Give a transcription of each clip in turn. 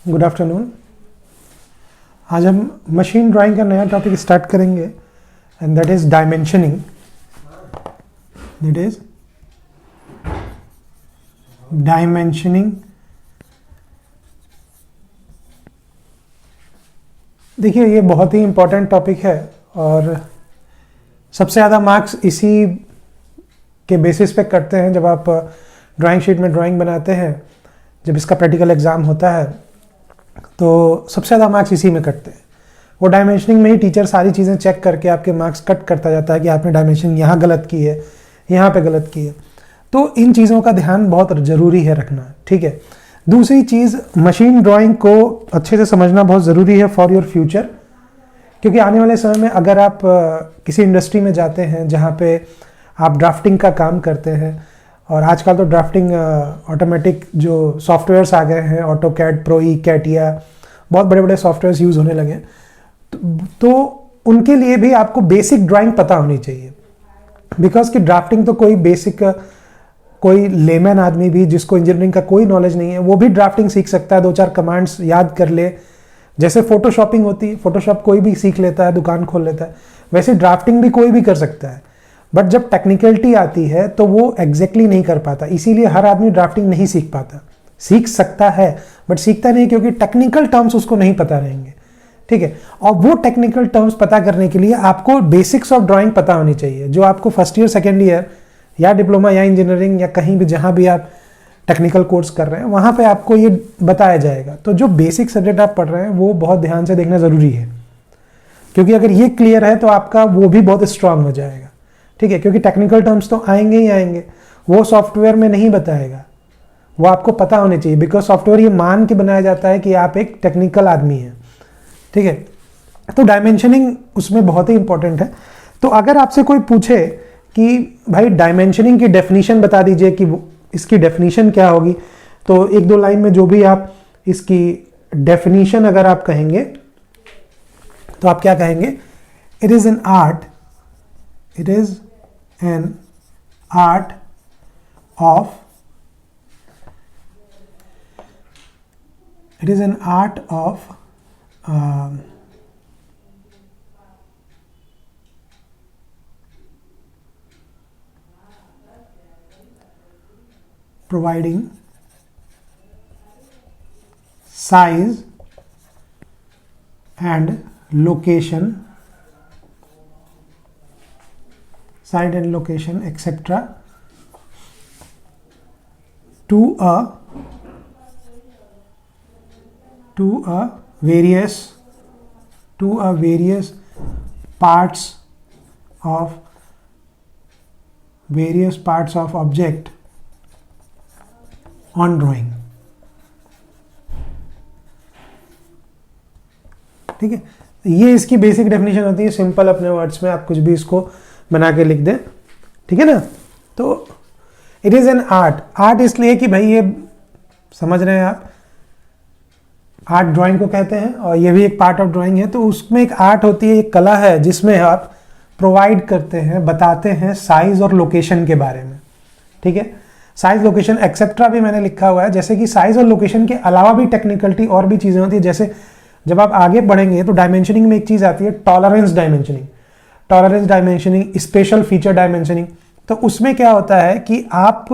Good afternoon. आज हम machine drawing का नया टॉपिक स्टार्ट करेंगे and that is dimensioning. That is dimensioning. देखिए, ये बहुत ही इम्पोर्टेंट टॉपिक है और सबसे ज़्यादा मार्क्स इसी के बेसिस पे करते हैं। जब आप ड्राइंग शीट में ड्राइंग बनाते हैं, जब इसका प्रैक्टिकल एग्ज़ाम होता है तो सबसे ज़्यादा मार्क्स इसी में कटते हैं। वो डायमेंशनिंग में ही टीचर सारी चीज़ें चेक करके आपके मार्क्स कट करता जाता है कि आपने डायमेंशनिंग यहाँ गलत की है, यहाँ पे गलत की है। तो इन चीज़ों का ध्यान बहुत ज़रूरी है रखना, ठीक है। दूसरी चीज़, मशीन ड्राइंग को अच्छे से समझना बहुत ज़रूरी है फॉर योर फ्यूचर, क्योंकि आने वाले समय में अगर आप किसी इंडस्ट्री में जाते हैं जहाँ पे आप ड्राफ्टिंग का काम करते हैं, और आजकल तो ड्राफ्टिंग ऑटोमेटिक जो सॉफ्टवेयर्स आ गए हैं, ऑटोकैड, प्रोई, कैटिया, बहुत बड़े बड़े सॉफ्टवेयर्स यूज़ होने लगे, तो उनके लिए भी आपको बेसिक ड्राइंग पता होनी चाहिए। बिकॉज कि ड्राफ्टिंग तो कोई बेसिक, कोई लेमैन आदमी भी जिसको इंजीनियरिंग का कोई नॉलेज नहीं है वो भी ड्राफ्टिंग सीख सकता है। 2-4 कमांड्स याद कर ले। जैसे फोटोशॉपिंग होती है, फोटोशॉप कोई भी सीख लेता है, दुकान खोल लेता है, वैसे ड्राफ्टिंग भी कोई भी कर सकता है। बट जब टेक्निकलिटी आती है तो वो एग्जैक्टली नहीं कर पाता, इसीलिए हर आदमी ड्राफ्टिंग नहीं सीख पाता। सीख सकता है बट सीखता नहीं, क्योंकि टेक्निकल टर्म्स उसको नहीं पता रहेंगे, ठीक है। और वो टेक्निकल टर्म्स पता करने के लिए आपको बेसिक्स ऑफ ड्राइंग पता होनी चाहिए, जो आपको फर्स्ट ईयर, सेकेंड ईयर या डिप्लोमा या इंजीनियरिंग या कहीं भी जहाँ भी आप टेक्निकल कोर्स कर रहे हैं वहाँ पे आपको ये बताया जाएगा। तो जो बेसिक सब्जेक्ट आप पढ़ रहे हैं वो बहुत ध्यान से देखना ज़रूरी है, क्योंकि अगर ये क्लियर है तो आपका वो भी बहुत स्ट्रांग हो जाएगा, ठीक है। क्योंकि टेक्निकल टर्म्स तो आएंगे ही आएंगे, वो सॉफ्टवेयर में नहीं बताएगा, वो आपको पता होने चाहिए। बिकॉज सॉफ्टवेयर ये मान के बनाया जाता है कि आप एक टेक्निकल आदमी हैं, ठीक है। तो डायमेंशनिंग उसमें बहुत ही इंपॉर्टेंट है। तो अगर आपसे कोई पूछे कि भाई डायमेंशनिंग की डेफिनीशन बता दीजिए कि इसकी डेफिनीशन क्या होगी, तो 1-2 लाइन में जो भी आप इसकी डेफिनीशन अगर आप कहेंगे तो आप क्या कहेंगे? It is an art, it is an art of, it is an art of providing size and location, etc. to various parts of object on drawing, ठीक है। ये इसकी बेसिक डेफिनेशन होती है। सिंपल अपने वर्ड्स में आप कुछ भी इसको बना के लिख दें, ठीक है ना। तो इट इज एन आर्ट इसलिए कि भाई ये समझ रहे हैं आप, आर्ट ड्राइंग को कहते हैं और ये भी एक पार्ट ऑफ ड्राइंग है। तो उसमें एक आर्ट होती है, एक कला है जिसमें आप प्रोवाइड करते हैं, बताते हैं साइज और लोकेशन के बारे में, ठीक है। साइज, लोकेशन, एक्सेट्रा भी मैंने लिखा हुआ है। जैसे कि साइज और लोकेशन के अलावा भी टेक्निकलिटी और भी चीज़ें होती है। जैसे जब आप आगे बढ़ेंगे तो डायमेंशनिंग में एक चीज़ आती है, tolerance dimensioning, special feature dimensioning. तो उसमें क्या होता है कि आप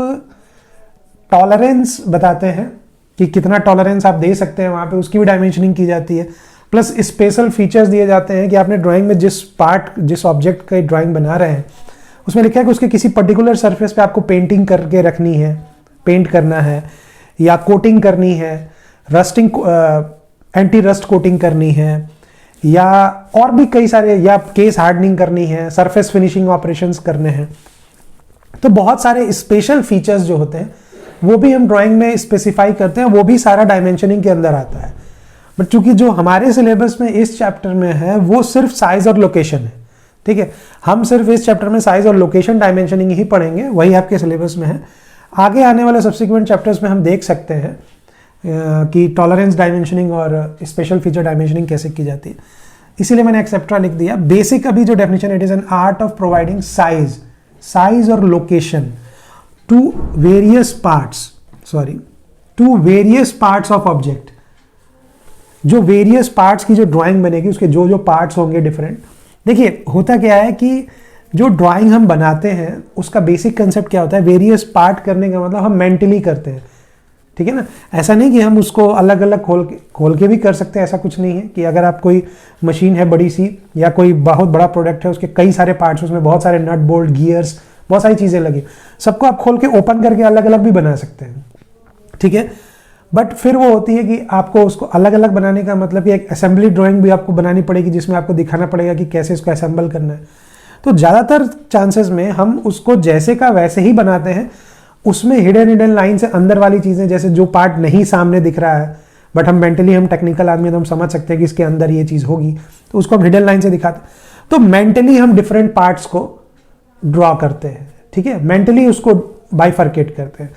टॉलरेंस बताते हैं कि कितना टॉलरेंस आप दे सकते हैं, वहाँ पे उसकी भी डायमेंशनिंग की जाती है। प्लस स्पेशल फीचर्स दिए जाते हैं कि आपने ड्राइंग में जिस ऑब्जेक्ट का ड्राइंग बना रहे हैं उसमें लिखा है कि उसके किसी पर्टिकुलर सरफेस पे आपको पेंटिंग करके रखनी है, पेंट करना है, या कोटिंग करनी है, रस्टिंग, एंटी रस्ट कोटिंग करनी है, या और भी कई सारे, या केस हार्डनिंग करनी है, सरफेस फिनिशिंग ऑपरेशंस करने हैं। तो बहुत सारे स्पेशल फीचर्स जो होते हैं वो भी हम ड्राइंग में स्पेसिफाई करते हैं, वो भी सारा डायमेंशनिंग के अंदर आता है। बट चूंकि जो हमारे सिलेबस में इस चैप्टर में है वो सिर्फ साइज और लोकेशन है, ठीक है। हम सिर्फ इस चैप्टर में साइज और लोकेशन डायमेंशनिंग ही पढ़ेंगे, वही आपके सिलेबस में है। आगे आने वाले सब्सिक्वेंट चैप्टर्स में हम देख सकते हैं कि टॉलरेंस डायमेंशनिंग और स्पेशल फीचर डायमेंशनिंग कैसे की जाती है। इसीलिए मैंने एक्सेप्ट्रा लिख दिया। बेसिक अभी जो definition, it is an art of providing size और location to various parts of object, जो वेरियस पार्ट्स की जो ड्राइंग बनेगी, उसके जो जो पार्ट्स होंगे डिफरेंट। देखिए होता क्या है कि जो ड्राइंग हम बनाते हैं उसका बेसिक कंसेप्ट क्या होता है, वेरियस पार्ट करने का मतलब हम मेंटली करते हैं, ठीक है ना। ऐसा नहीं कि हम उसको अलग अलग खोल के भी कर सकते हैं, ऐसा कुछ नहीं है कि अगर आप कोई मशीन है बड़ी सी या कोई बहुत बड़ा प्रोडक्ट है, उसके कई सारे पार्ट्स, उसमें बहुत सारे नट बोल्ट गियर्स बहुत सारी चीज़ें लगी, सबको आप खोल के ओपन करके अलग अलग भी बना सकते हैं, ठीक है। बट फिर वो होती है कि आपको उसको अलग अलग बनाने का मतलब कि एक असेंबली ड्राइंग भी आपको बनानी पड़ेगी, जिसमें आपको दिखाना पड़ेगा कि कैसे इसको असेंबल करना है। तो ज़्यादातर चांसेस में हम उसको जैसे का वैसे ही बनाते हैं, उसमें हिडन लाइन से अंदर वाली चीज़ें, जैसे जो पार्ट नहीं सामने दिख रहा है बट हम मेंटली, हम टेक्निकल आदमी तो हम समझ सकते हैं कि इसके अंदर ये चीज़ होगी, तो उसको हम हिडन लाइन से दिखाते हैं। तो मेंटली हम डिफरेंट पार्ट्स को ड्रॉ करते हैं, ठीक है, मेंटली उसको बाइफर्केट करते हैं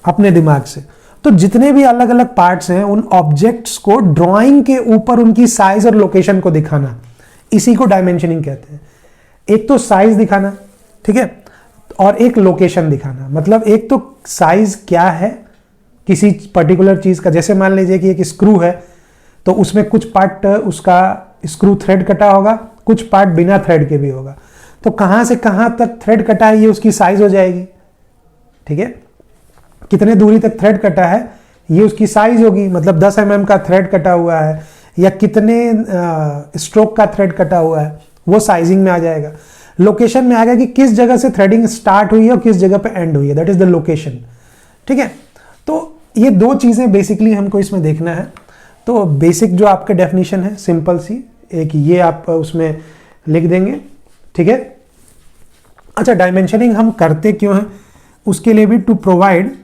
अपने दिमाग से। तो जितने भी अलग अलग पार्ट्स हैं, उन ऑब्जेक्ट्स को ड्राइंग के ऊपर उनकी साइज और लोकेशन को दिखाना, इसी को डायमेंशनिंग कहते हैं। एक तो साइज दिखाना, ठीक है, और एक लोकेशन दिखाना। मतलब एक तो साइज क्या है किसी पर्टिकुलर चीज का, जैसे मान लीजिए कि एक स्क्रू है तो उसमें कुछ पार्ट उसका स्क्रू थ्रेड कटा होगा, कुछ पार्ट बिना थ्रेड के भी होगा, तो कहां से कहां तक थ्रेड कटा है ये उसकी साइज हो जाएगी, ठीक है। कितने दूरी तक थ्रेड कटा है ये उसकी साइज होगी, मतलब 10 mm का थ्रेड कटा हुआ है या कितने स्ट्रोक का थ्रेड कटा हुआ है, वो साइजिंग में आ जाएगा। लोकेशन में आ गया कि किस जगह से थ्रेडिंग स्टार्ट हुई है और किस जगह पे एंड हुई है, दैट इज द लोकेशन, ठीक है। तो ये दो चीजें बेसिकली हमको इसमें देखना है। तो बेसिक जो आपके डेफिनेशन है सिंपल सी, एक ये आप उसमें लिख देंगे, ठीक है। अच्छा, डायमेंशनिंग हम करते क्यों हैं, उसके लिए भी to provide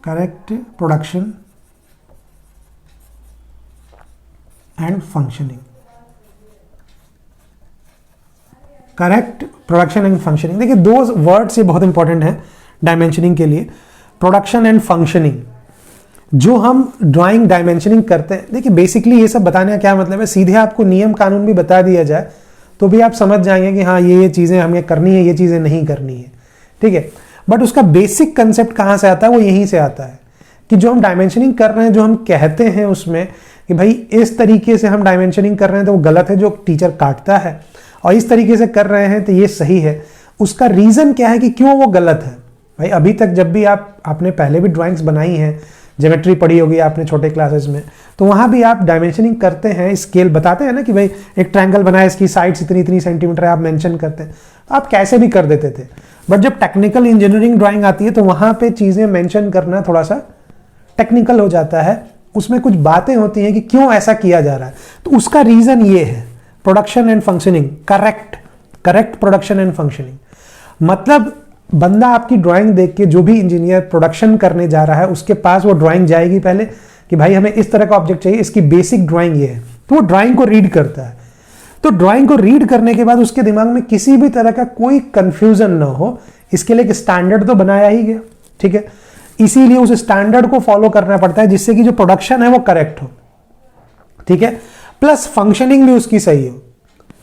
correct production and functioning। Correct production and functioning, देखिए दो वर्ड्स ये बहुत इंपॉर्टेंट है डायमेंशनिंग के लिए, प्रोडक्शन एंड फंक्शनिंग। जो हम ड्राइंग डायमेंशनिंग करते हैं, देखिए बेसिकली ये सब बताने का क्या मतलब है, सीधे आपको नियम कानून भी बता दिया जाए तो भी आप समझ जाएंगे कि हाँ ये चीज़ें हमें करनी है, ये चीज़ें नहीं करनी है, ठीक है। बट उसका बेसिक कंसेप्ट कहाँ से आता है, वो यहीं से आता है कि जो हम डायमेंशनिंग कर रहे हैं, जो हम कहते हैं उसमें कि भाई इस तरीके से हम डायमेंशनिंग कर रहे हैं तो वो गलत है, जो टीचर काटता है, और इस तरीके से कर रहे हैं तो ये सही है। उसका रीज़न क्या है कि क्यों वो गलत है। भाई अभी तक जब भी आपने पहले भी ड्राइंग्स बनाई हैं, ज्योमेट्री पढ़ी होगी आपने छोटे क्लासेस में, तो वहाँ भी आप डायमेंशनिंग करते हैं, स्केल बताते हैं ना कि भाई एक ट्रायंगल बनाए, इसकी साइड्स इतनी इतनी सेंटीमीटर आप मेंशन करते हैं, तो आप कैसे भी कर देते थे। बट जब टेक्निकल इंजीनियरिंग ड्राइंग आती है तो वहाँ पे चीज़ें मेंशन करना थोड़ा सा टेक्निकल हो जाता है, उसमें कुछ बातें होती हैं कि क्यों ऐसा किया जा रहा है। तो उसका रीज़न ये है, production and functioning, correct production and functioning. मतलब बंदा आपकी ड्राइंग देख के, जो भी इंजीनियर प्रोडक्शन करने जा रहा है उसके पास वो ड्राइंग जाएगी पहले कि भाई हमें इस तरह का ऑब्जेक्ट चाहिए, इसकी बेसिक ड्राइंग ये है, तो वो ड्राइंग को रीड करता है। तो ड्राइंग को रीड करने के बाद उसके दिमाग में किसी भी तरह का कोई कंफ्यूजन ना हो, इसके लिए एक स्टैंडर्ड तो बनाया ही गया, ठीक है। इसीलिए उस स्टैंडर्ड को फॉलो करना पड़ता है जिससे कि जो प्रोडक्शन है वो करेक्ट हो, ठीक है, प्लस फंक्शनिंग भी उसकी सही हो।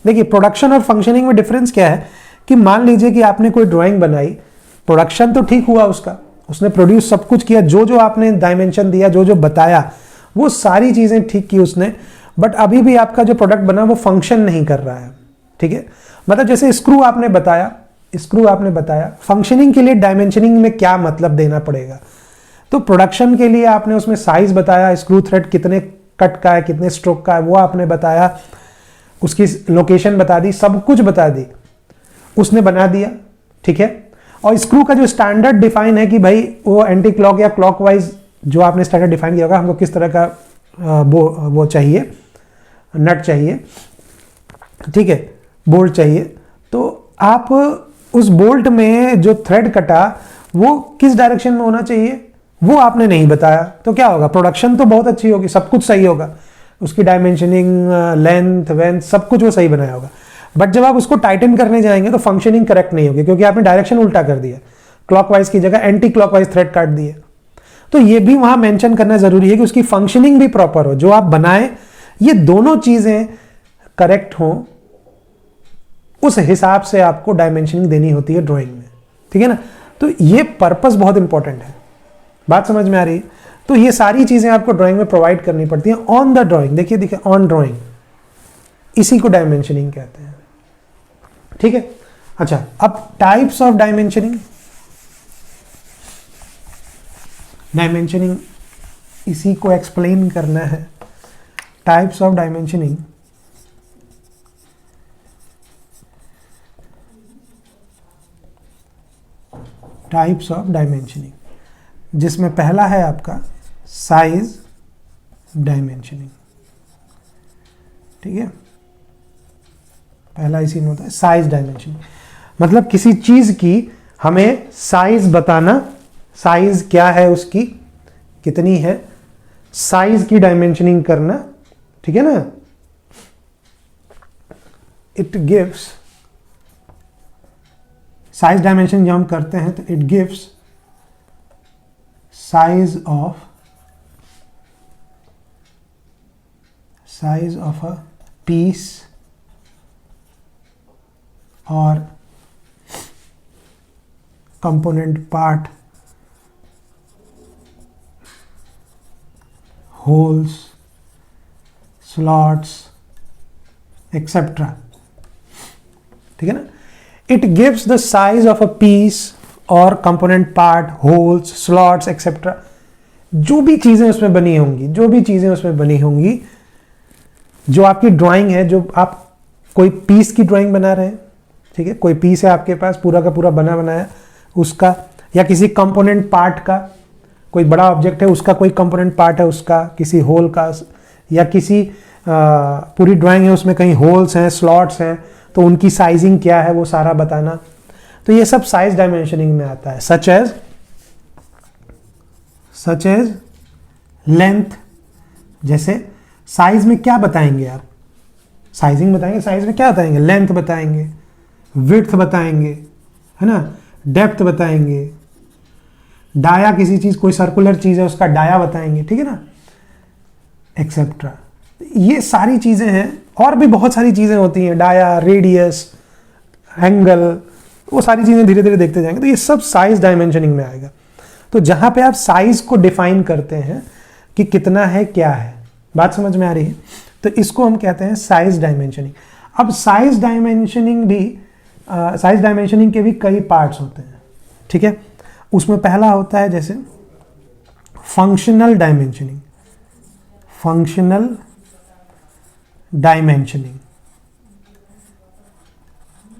देखिए प्रोडक्शन और फंक्शनिंग में डिफरेंस क्या है कि मान लीजिए कि आपने कोई ड्राइंग बनाई, प्रोडक्शन तो ठीक हुआ उसका, उसने प्रोड्यूस सब कुछ किया, जो जो आपने डायमेंशन दिया, जो जो बताया, वो सारी चीजें ठीक की उसने, बट अभी भी आपका जो प्रोडक्ट बना वो फंक्शन नहीं कर रहा है, ठीक है। मतलब जैसे स्क्रू आपने बताया, फंक्शनिंग के लिए डायमेंशनिंग में क्या मतलब देना पड़ेगा। तो प्रोडक्शन के लिए आपने उसमें साइज बताया, स्क्रू थ्रेड कितने कट का है, कितने स्ट्रोक का है, वो आपने बताया, उसकी लोकेशन बता दी, सब कुछ बता दी, उसने बना दिया, ठीक है। और स्क्रू का जो स्टैंडर्ड डिफाइन है कि भाई वो एंटी क्लॉक या क्लॉकवाइज जो आपने स्टैंडर्ड डिफाइन किया होगा, हमको किस तरह का वो चाहिए, नट चाहिए, ठीक है, बोल्ट चाहिए। तो आप उस बोल्ट में जो थ्रेड कटा वो किस डायरेक्शन में होना चाहिए वो आपने नहीं बताया, तो क्या होगा, प्रोडक्शन तो बहुत अच्छी होगी, सब कुछ सही होगा, उसकी डायमेंशनिंग, लेंथ, वेंथ, सब कुछ वो सही बनाया होगा। बट जब आप उसको टाइटन करने जाएंगे तो फंक्शनिंग करेक्ट नहीं होगी, क्योंकि आपने डायरेक्शन उल्टा कर दिया, क्लॉकवाइज की जगह एंटी क्लॉकवाइज थ्रेड काट दिए। तो ये भी वहां मेंशन करना जरूरी है कि उसकी फंक्शनिंग भी प्रॉपर हो, जो आप बनाए ये दोनों चीजें करेक्ट हों, उस हिसाब से आपको डायमेंशनिंग देनी होती है ड्राइंग में, ठीक है ना। तो ये पर्पस बहुत इंपॉर्टेंट है, बात समझ में आ रही है। तो ये सारी चीजें आपको ड्राइंग में प्रोवाइड करनी पड़ती हैं ऑन द ड्राइंग। देखिए ऑन ड्राइंग, इसी को डायमेंशनिंग कहते हैं, ठीक है। अच्छा, अब टाइप्स ऑफ डायमेंशनिंग, डायमेंशनिंग इसी को एक्सप्लेन करना है। Types of dimensioning, types of dimensioning, जिसमें पहला है आपका साइज डायमेंशनिंग, ठीक है। पहला इसी में होता है साइज डायमेंशनिंग, मतलब किसी चीज की हमें साइज बताना, साइज क्या है उसकी, कितनी है, साइज की डायमेंशनिंग करना, ठीक है ना। इट गिव्स, साइज डायमेंशन जब हम करते हैं तो it gives size of a piece or component part, holes, slots etcetera, ठीक है ना। It gives the size of a piece or component part, holes, slots etcetera, जो भी चीजें उसमें बनी होंगी, जो आपकी ड्राइंग है, जो आप कोई पीस की ड्राइंग बना रहे हैं, ठीक है, कोई पीस है आपके पास पूरा का पूरा बना बनाया उसका, या किसी कंपोनेंट पार्ट का, कोई बड़ा ऑब्जेक्ट है उसका कोई कंपोनेंट पार्ट है उसका, किसी होल का, या किसी पूरी ड्राइंग है उसमें कहीं होल्स हैं, स्लॉट्स हैं, तो उनकी साइजिंग क्या है वो सारा बताना। तो ये सब साइज डायमेंशनिंग में आता है। सच एज लेंथ, जैसे साइज में क्या बताएंगे आप, साइजिंग बताएंगे, साइज में क्या बताएंगे, लेंथ बताएंगे, विड्थ बताएंगे, है ना, डेप्थ बताएंगे, डाया, किसी चीज कोई सर्कुलर चीज है उसका डाया बताएंगे, ठीक है ना, एक्सेट्रा। ये सारी चीजें हैं, और भी बहुत सारी चीजें होती हैं, डाया, रेडियस, एंगल, वो सारी चीजें धीरे धीरे देखते जाएंगे। तो ये सब साइज डायमेंशनिंग में आएगा। तो जहां पे आप साइज को डिफाइन करते हैं कि कितना है क्या है, बात समझ में आ रही है, तो इसको हम कहते हैं साइज डायमेंशनिंग। अब साइज डायमेंशनिंग के भी कई पार्ट्स होते हैं, ठीक है। उसमें पहला होता है जैसे फंक्शनल डायमेंशनिंग,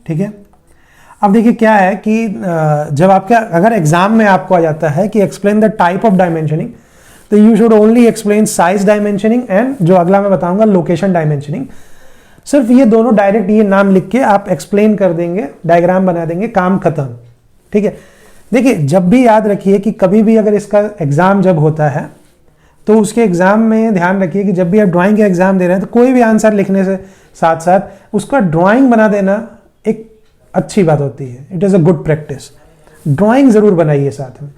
ठीक है। अब देखिए क्या है कि जब आपका अगर एग्जाम में आपको आ जाता है कि explain the type of dimensioning, तो you should only explain size dimensioning and जो अगला मैं बताऊंगा लोकेशन डायमेंशनिंग। सिर्फ ये दोनों डायरेक्ट ये नाम लिख के आप एक्सप्लेन कर देंगे, डायग्राम बना देंगे, काम खत्म, ठीक है। देखिए जब भी याद रखिए कि कभी भी अगर इसका एग्जाम जब होता है तो उसके एग्जाम में ध्यान रखिए कि जब भी आप ड्राइंग का एग्जाम दे रहे हैं तो कोई भी आंसर लिखने से साथ साथ उसका ड्राइंग बना देना एक अच्छी बात होती है। It is a good practice. Drawing जरूर बनाइए साथ में।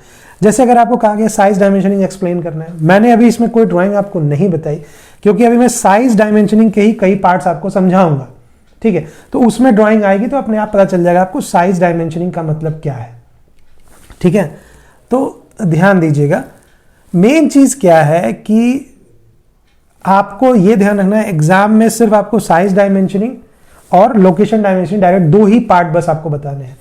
जैसे अगर आपको कहा गया साइज डायमेंशनिंग एक्सप्लेन करना है, मैंने अभी इसमें कोई ड्राइंग आपको नहीं बताई क्योंकि अभी मैं साइज डायमेंशनिंग के ही कई पार्ट्स आपको समझाऊंगा, ठीक है। तो उसमें ड्राइंग आएगी तो अपने आप पता चल जाएगा आपको साइज डायमेंशनिंग का मतलब क्या है, ठीक है। तो ध्यान दीजिएगा, मेन चीज क्या है कि आपको यह ध्यान रखना है एग्जाम में सिर्फ आपको साइज डायमेंशनिंग और लोकेशन डायमेंशनिंग डायरेक्ट दो ही पार्ट बस आपको बताने हैं।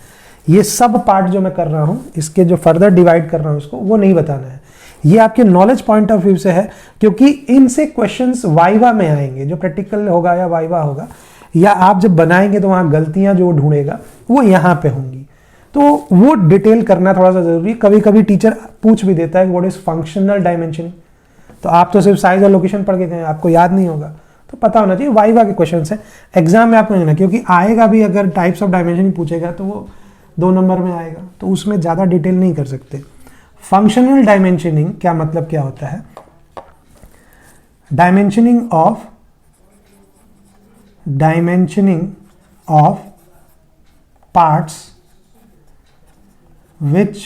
ये सब पार्ट जो मैं कर रहा हूं, इसके जो फर्दर डिवाइड कर रहा हूं इसको, वो नहीं बताना है। ये आपके नॉलेज पॉइंट ऑफ व्यू से है क्योंकि इनसे क्वेश्चंस वाइवा में आएंगे, जो प्रैक्टिकल होगा या वाइवा होगा या आप जब बनाएंगे तो वहां गलतियां जो ढूंढेगा वो यहां पे होंगी। तो वो डिटेल करना थोड़ा सा जरूरी। कभी कभी टीचर पूछ भी देता है व्हाट इज फंक्शनल डायमेंशनिंग, तो आप तो सिर्फ साइज और लोकेशन पढ़ के गए, आपको याद नहीं होगा, तो पता होना चाहिए। वाइवा के क्वेश्चंस हैं, एग्जाम में आपको नहीं, क्योंकि आएगा भी अगर टाइप्स ऑफ डायमेंशनिंग पूछेगा तो वो 2 नंबर में आएगा, तो उसमें ज़्यादा डिटेल नहीं कर सकते। फंक्शनल डायमेंशनिंग क्या मतलब क्या होता है? Dimensioning of parts which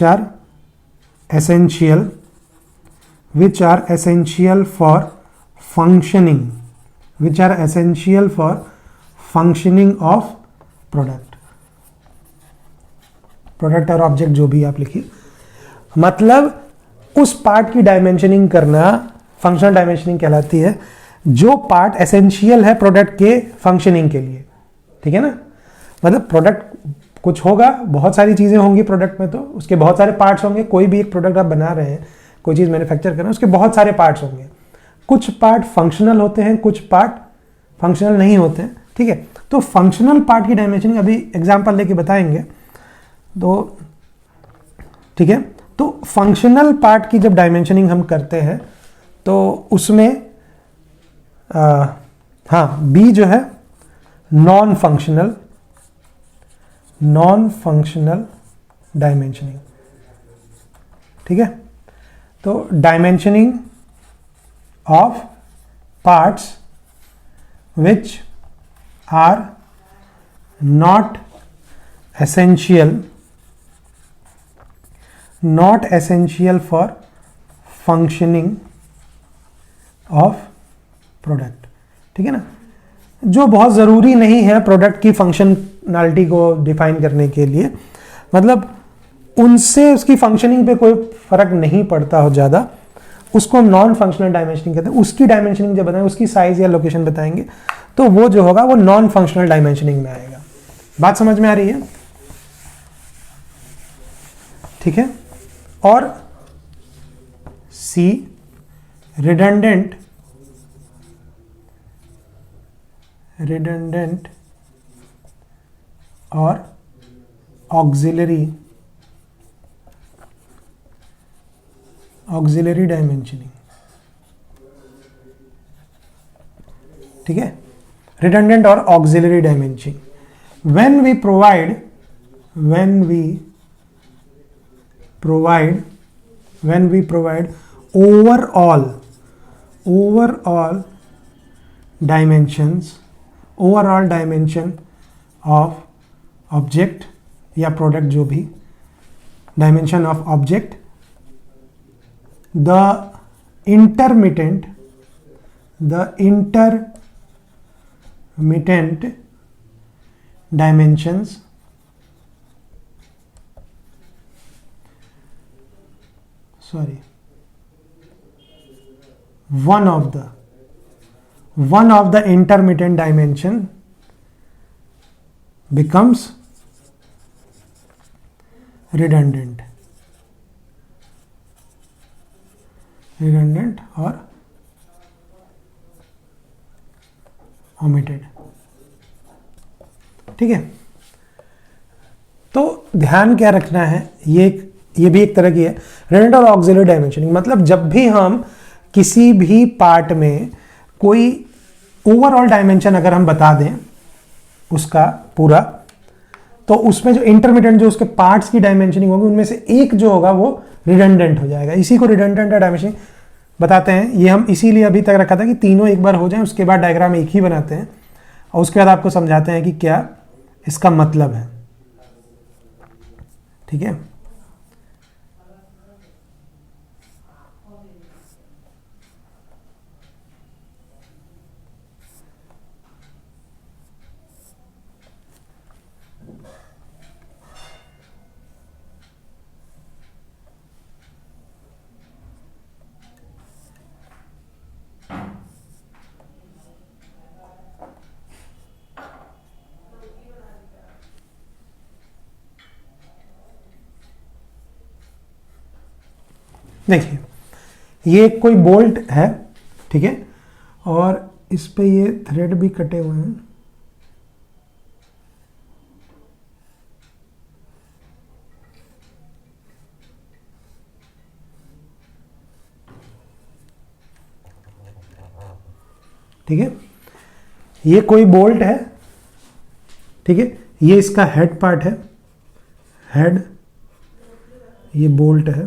are essential which are essential for functioning, which are essential for functioning of product, product और ऑब्जेक्ट जो भी आप लिखिए, मतलब उस पार्ट की डायमेंशनिंग करना फंक्शनल डायमेंशनिंग कहलाती है, जो पार्ट एसेंशियल है प्रोडक्ट के फंक्शनिंग के लिए, ठीक है ना। मतलब प्रोडक्ट कुछ होगा, बहुत सारी चीज़ें होंगी प्रोडक्ट में, तो उसके बहुत सारे पार्ट्स होंगे। कोई भी एक प्रोडक्ट आप बना रहे हैं, कोई चीज़ मैन्युफैक्चर कर रहे हैं, उसके बहुत सारे पार्ट्स होंगे। कुछ पार्ट फंक्शनल होते हैं, कुछ पार्ट फंक्शनल नहीं होते हैं, ठीक है। तो फंक्शनल पार्ट की डायमेंशनिंग अभी एग्जांपल लेके बताएंगे, तो ठीक है। तो फंक्शनल पार्ट की जब डायमेंशनिंग हम करते हैं तो उसमें हाँ, बी जो है नॉन फंक्शनल डायमेंशनिंग, ठीक है। तो dimensioning of parts which are not essential for functioning of product, ठीक है ना। जो बहुत ज़रूरी नहीं है प्रोडक्ट की फंक्शनैलिटी को डिफाइन करने के लिए, मतलब उनसे उसकी फंक्शनिंग पे कोई फर्क नहीं पड़ता हो ज़्यादा, उसको हम नॉन फंक्शनल डायमेंशनिंग कहते हैं। उसकी डायमेंशनिंग जब बताएंगे, उसकी साइज या लोकेशन बताएंगे, तो वो जो होगा वो नॉन फंक्शनल डायमेंशनिंग में आएगा। बात समझ में आ रही है, ठीक है। और सी रिडंडेंट और ऑक्सिलरी डायमेंशनिंग, ठीक है। रिडंडेंट और auxiliary dimensioning, when we provide overall dimension of object या प्रोडक्ट, जो भी dimension of object, the intermittent dimensions one of the intermittent dimension becomes redundant और omitted, ठीक है। तो ध्यान क्या रखना है, ये भी एक तरह की है रिडंडेंट और ऑक्सिलरी डायमेंशनिंग। मतलब जब भी हम किसी भी पार्ट में कोई ओवरऑल डायमेंशन अगर हम बता दें उसका पूरा, तो उसमें जो इंटरमीडिएट जो उसके पार्ट्स की डायमेंशनिंग होगी, उनमें से एक जो होगा वो रिडंडेंट हो जाएगा। इसी को रिडंडेंट डायमेंशनिंग बताते हैं। ये हम इसीलिए अभी तक रखा था कि तीनों एक बार हो जाएं, उसके बाद डायग्राम एक ही बनाते हैं और उसके बाद आपको समझाते हैं कि क्या इसका मतलब है, ठीक है। देखिए, ये कोई बोल्ट है, ठीक है, और इस पे ये थ्रेड भी कटे हुए हैं, ठीक है। ये कोई बोल्ट है, ठीक है, ये इसका हेड पार्ट है, हेड, ये बोल्ट है।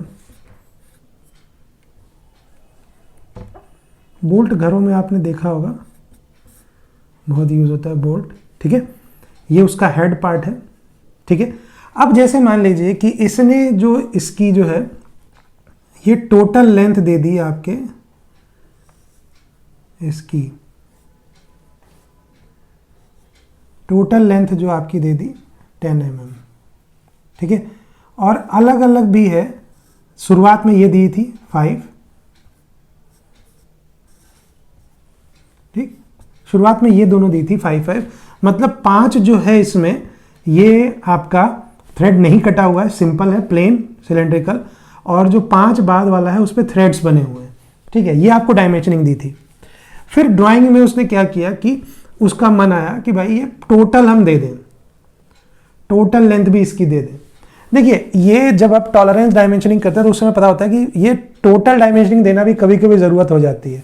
बोल्ट घरों में आपने देखा होगा, बहुत यूज होता है बोल्ट, ठीक है। ये उसका हेड पार्ट है, ठीक है। अब जैसे मान लीजिए कि इसने जो इसकी जो है ये टोटल लेंथ दे दी आपके इसकी, टोटल लेंथ जो आपकी दे दी 10 mm, ठीक है। और अलग अलग भी है, शुरुआत में ये दी थी 5, ठीक, शुरुआत में ये दोनों दी थी 5 मतलब 5 जो है इसमें, ये आपका थ्रेड नहीं कटा हुआ है, सिंपल है, प्लेन सिलेंड्रिकल, और जो 5 बाद वाला है उस पर थ्रेड्स बने हुए हैं, ठीक है। ये आपको डायमेंशनिंग दी थी। फिर ड्राइंग में उसने क्या किया कि उसका मन आया कि भाई ये टोटल हम दे दें, टोटल लेंथ भी इसकी दे दें। देखिए, ये जब आप टॉलरेंस डायमेंशनिंग करते हैं तो उस समय पता होता है कि ये टोटल डायमेंशनिंग देना भी कभी कभी ज़रूरत हो जाती है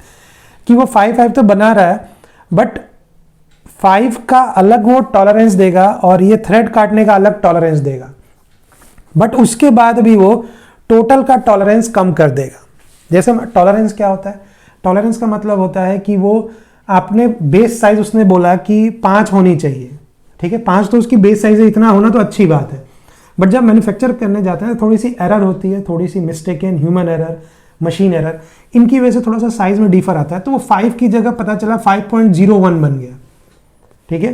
कि वो 5 तो बना रहा है, बट 5 का अलग वो टॉलरेंस देगा और ये थ्रेड काटने का अलग टॉलरेंस देगा, बट उसके बाद भी वो टोटल का टॉलरेंस कम कर देगा। जैसे टॉलरेंस क्या होता है, टॉलरेंस का मतलब होता है कि वो आपने बेस साइज उसने बोला कि 5 होनी चाहिए, ठीक है, 5 तो उसकी बेस साइज है, इतना होना तो अच्छी बात है, बट जब मैन्युफैक्चर करने जाते हैं थोड़ी सी एरर होती है, थोड़ी सी mistaken human error, machine error, इनकी वजह से थोड़ा सा साइज में डिफर आता है, तो वो 5 की जगह पता चला 5.01 बन गया, ठीक है।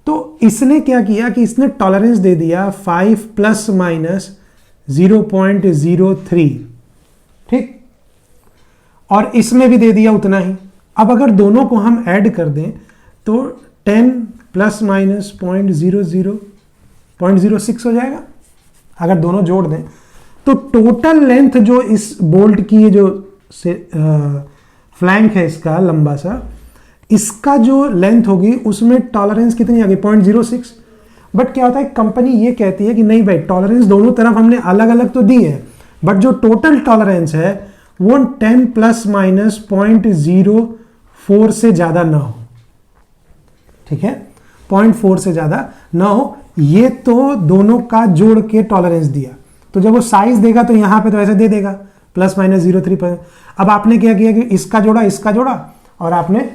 तो इसने क्या किया कि इसने टॉलरेंस दे दिया 5 ± 0.03, ठीक, और इसमें भी दे दिया उतना ही। अब अगर दोनों को हम ऐड कर दें तो 10 ± 0.06 हो जाएगा। अगर दोनों जोड़ दें तो टोटल लेंथ जो इस बोल्ट की जो फ्लैंक है इसका लंबा सा, इसका जो लेंथ होगी उसमें टॉलरेंस कितनी आ गई, 0.06। बट क्या होता है, कंपनी ये कहती है कि नहीं भाई, टॉलरेंस दोनों तरफ हमने अलग अलग तो दी है, बट जो टोटल टॉलरेंस है वो 10 ± 0.04 से ज्यादा ना हो, ठीक है, 0.4 से ज्यादा ना हो। ये तो दोनों का जोड़ के टॉलरेंस दिया, तो जब वो साइज देगा तो यहां पे तो ऐसे दे देगा ±03। अब आपने क्या किया कि इसका जोड़ा और आपने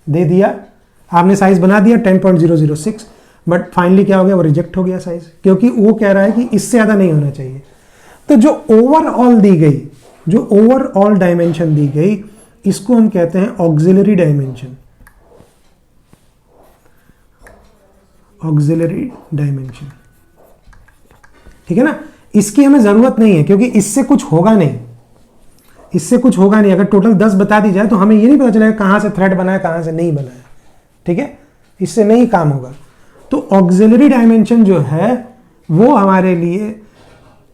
दे दिया, आपने साइज बना दिया 10.006, बट फाइनली क्या हो गया, वो रिजेक्ट हो गया साइज, क्योंकि वो कह रहा है कि इससे ज्यादा नहीं होना चाहिए। तो जो ओवरऑल दी गई, जो ओवरऑल डायमेंशन दी गई, इसको हम कहते हैं ऑक्सिलरी डायमेंशन, ऑक्सिलरी डायमेंशन, ठीक है ना। इसकी हमें जरूरत नहीं है क्योंकि इससे कुछ होगा नहीं, इससे कुछ होगा नहीं। अगर टोटल 10 बता दी जाए तो हमें ये नहीं पता चलेगा कहां से थ्रेड बना है कहां से नहीं बना है, ठीक है, इससे नहीं काम होगा। तो ऑक्सिलरी डायमेंशन जो है वो हमारे लिए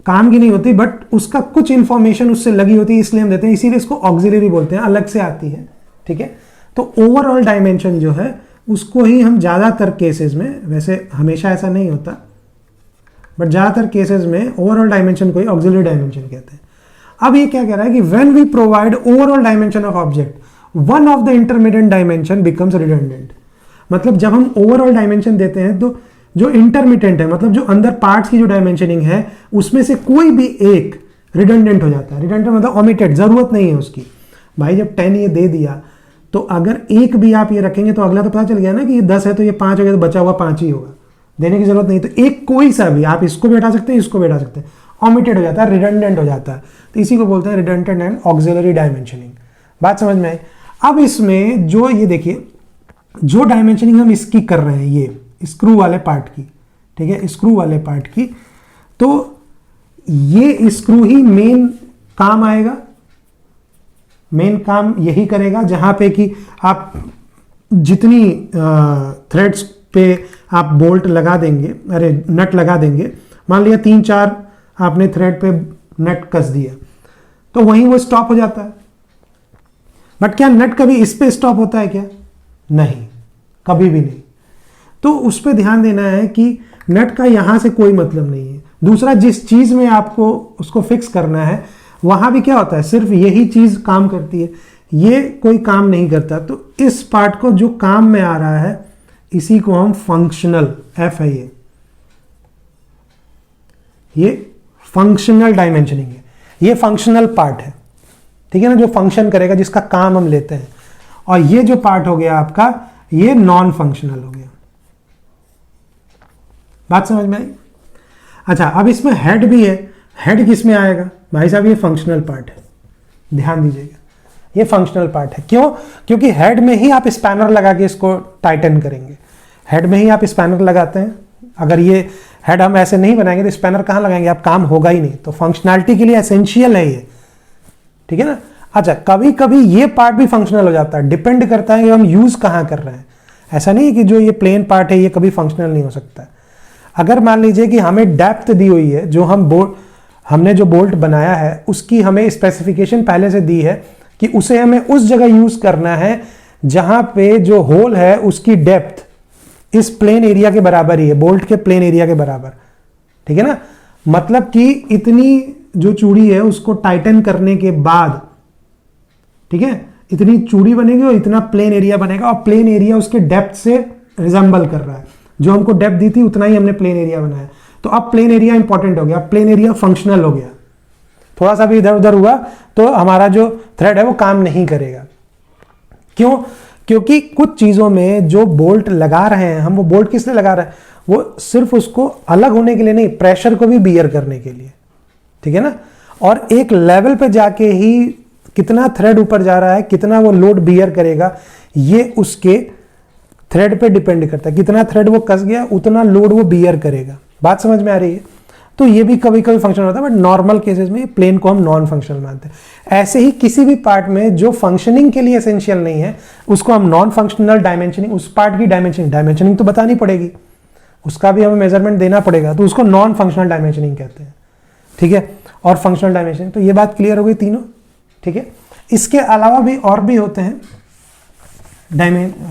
काम की नहीं होती, बट उसका कुछ इंफॉर्मेशन उससे लगी होती है, इसलिए हम देते हैं, इसीलिए इसको ऑक्सिलरी बोलते हैं, अलग से आती है, ठीक है। तो ओवरऑल डायमेंशन जो है उसको ही हम ज्यादातर केसेस में, वैसे हमेशा ऐसा नहीं होता, बट ज्यादातर केसेस में ओवरऑल डायमेंशन को ही ऑक्सिलरी डायमेंशन कहते हैं। अब ये क्या कह रहा है कि when we provide overall dimension of object, one of the intermediate dimension becomes redundant. मतलब जब हम ओवरऑल डायमेंशन देते हैं तो जो इंटरमीडिएट है, मतलब जो अंदर पार्ट्स की जो डायमेंशनिंग है उसमें से कोई भी एक रिडंडेंट हो जाता है। रिडंडेंट मतलब ओमिटेड, जरूरत नहीं है उसकी। भाई जब 10 ये दे दिया तो अगर एक भी आप ये रखेंगे तो अगला तो पता चल गया ना कि ये 10 है तो ये 5 हो गया, तो बचा हुआ 5 ही होगा, देने की जरूरत नहीं। तो एक कोई सा भी आप इसको भी हटा सकते हैं, इसको भी हटा सकते हैं, ओमिटेड हो जाता है, रिडंडेंट हो जाता है। तो इसी को बोलते हैं रिडंडेंट एंड ऑक्सिलरी डायमेंशनिंग। बात समझ में आई। अब इसमें जो ये देखिए, जो डायमेंशनिंग हम इसकी कर रहे हैं, ये स्क्रू वाले पार्ट की, ठीक है, स्क्रू वाले पार्ट की, तो ये स्क्रू ही मेन काम आएगा, मेन काम यही करेगा, जहां पे कि आप जितनी थ्रेड्स पे आप बोल्ट लगा देंगे, अरे नट लगा देंगे, मान लिया 3-4 आपने थ्रेड पे नट कस दिया तो वहीं वो स्टॉप हो जाता है। बट क्या नट कभी इस पे स्टॉप होता है क्या? नहीं, कभी भी नहीं। तो उस पर ध्यान देना है कि नट का यहां से कोई मतलब नहीं है। दूसरा, जिस चीज में आपको उसको फिक्स करना है वहां भी क्या होता है, सिर्फ यही चीज काम करती है, ये कोई काम नहीं करता। तो इस पार्ट को जो काम में आ रहा है इसी को हम फंक्शनल, एफ है ये फंक्शनल डायमेंशनिंग है, ये फंक्शनल पार्ट है, ठीक है ना, जो फंक्शन करेगा, जिसका काम हम लेते हैं। और ये जो पार्ट हो गया आपका, ये नॉन फंक्शनल हो गया। बात समझ में आई? अच्छा, अब इसमें हेड भी है। हेड किस में आएगा भाई साहब? ये फंक्शनल पार्ट है। ध्यान दीजिएगा, ये फंक्शनल पार्ट है। क्यों? क्योंकि हेड में ही आप स्पैनर लगा के इसको टाइटन करेंगे, हेड में ही आप स्पैनर लगाते हैं। अगर ये हेड हम ऐसे नहीं बनाएंगे तो स्पैनर कहाँ लगाएंगे, आप काम होगा ही नहीं। तो फंक्शनैलिटी के लिए एसेंशियल है ये, ठीक है ना। अच्छा, कभी कभी ये पार्ट भी फंक्शनल हो जाता है, डिपेंड करता है कि हम यूज कहाँ कर रहे हैं। ऐसा नहीं है कि जो ये प्लेन पार्ट है ये कभी फंक्शनल नहीं हो सकता है। अगर मान लीजिए कि हमें डेप्थ दी हुई है, जो हमने जो बोल्ट बनाया है उसकी हमें स्पेसिफिकेशन पहले से दी है कि उसे हमें उस जगह यूज करना है जहां पे जो होल है उसकी डेप्थ इस प्लेन एरिया के बराबर ही है, बोल्ट के प्लेन एरिया के बराबर, ठीक है ना। मतलब कि इतनी जो चूड़ी है उसको टाइटन करने के बाद, ठीक है, इतनी चूड़ी बनेगी और इतना प्लेन एरिया बनेगा, और प्लेन एरिया उसके डेप्थ से रिजेंबल कर रहा है। जो हमको डेप्थ दी थी उतना ही हमने प्लेन एरिया बनाया, तो अब प्लेन एरिया इंपॉर्टेंट हो गया, प्लेन एरिया फंक्शनल हो गया। थोड़ा सा भी इधर उधर हुआ तो हमारा जो थ्रेड है वो काम नहीं करेगा। क्यों? क्योंकि कुछ चीजों में जो बोल्ट लगा रहे हैं हम, वो बोल्ट किस लिए लगा रहे हैं, वो सिर्फ उसको अलग होने के लिए नहीं, प्रेशर को भी बियर करने के लिए, ठीक है ना। और एक लेवल पे जाके ही कितना थ्रेड ऊपर जा रहा है, कितना वो लोड बियर करेगा, ये उसके थ्रेड पे डिपेंड करता है। कितना थ्रेड वो कस गया उतना लोड वो बियर करेगा। बात समझ में आ रही है? तो ये भी कभी कभी फंक्शनल होता है, बट नॉर्मल केसेस में प्लेन को हम नॉन फंक्शनल मानते हैं। ऐसे ही किसी भी पार्ट में जो फंक्शनिंग के लिए एसेंशियल नहीं है उसको हम नॉन फंक्शनल डायमेंशनिंग, उस पार्ट की डायमेंशनिंग तो बतानी पड़ेगी, उसका भी हमें मेजरमेंट देना पड़ेगा, तो उसको नॉन फंक्शनल डायमेंशनिंग कहते हैं, ठीक है। और फंक्शनल डायमेंशनिंग, तो ये बात क्लियर हो गई तीनों, ठीक है। इसके अलावा भी और भी होते हैं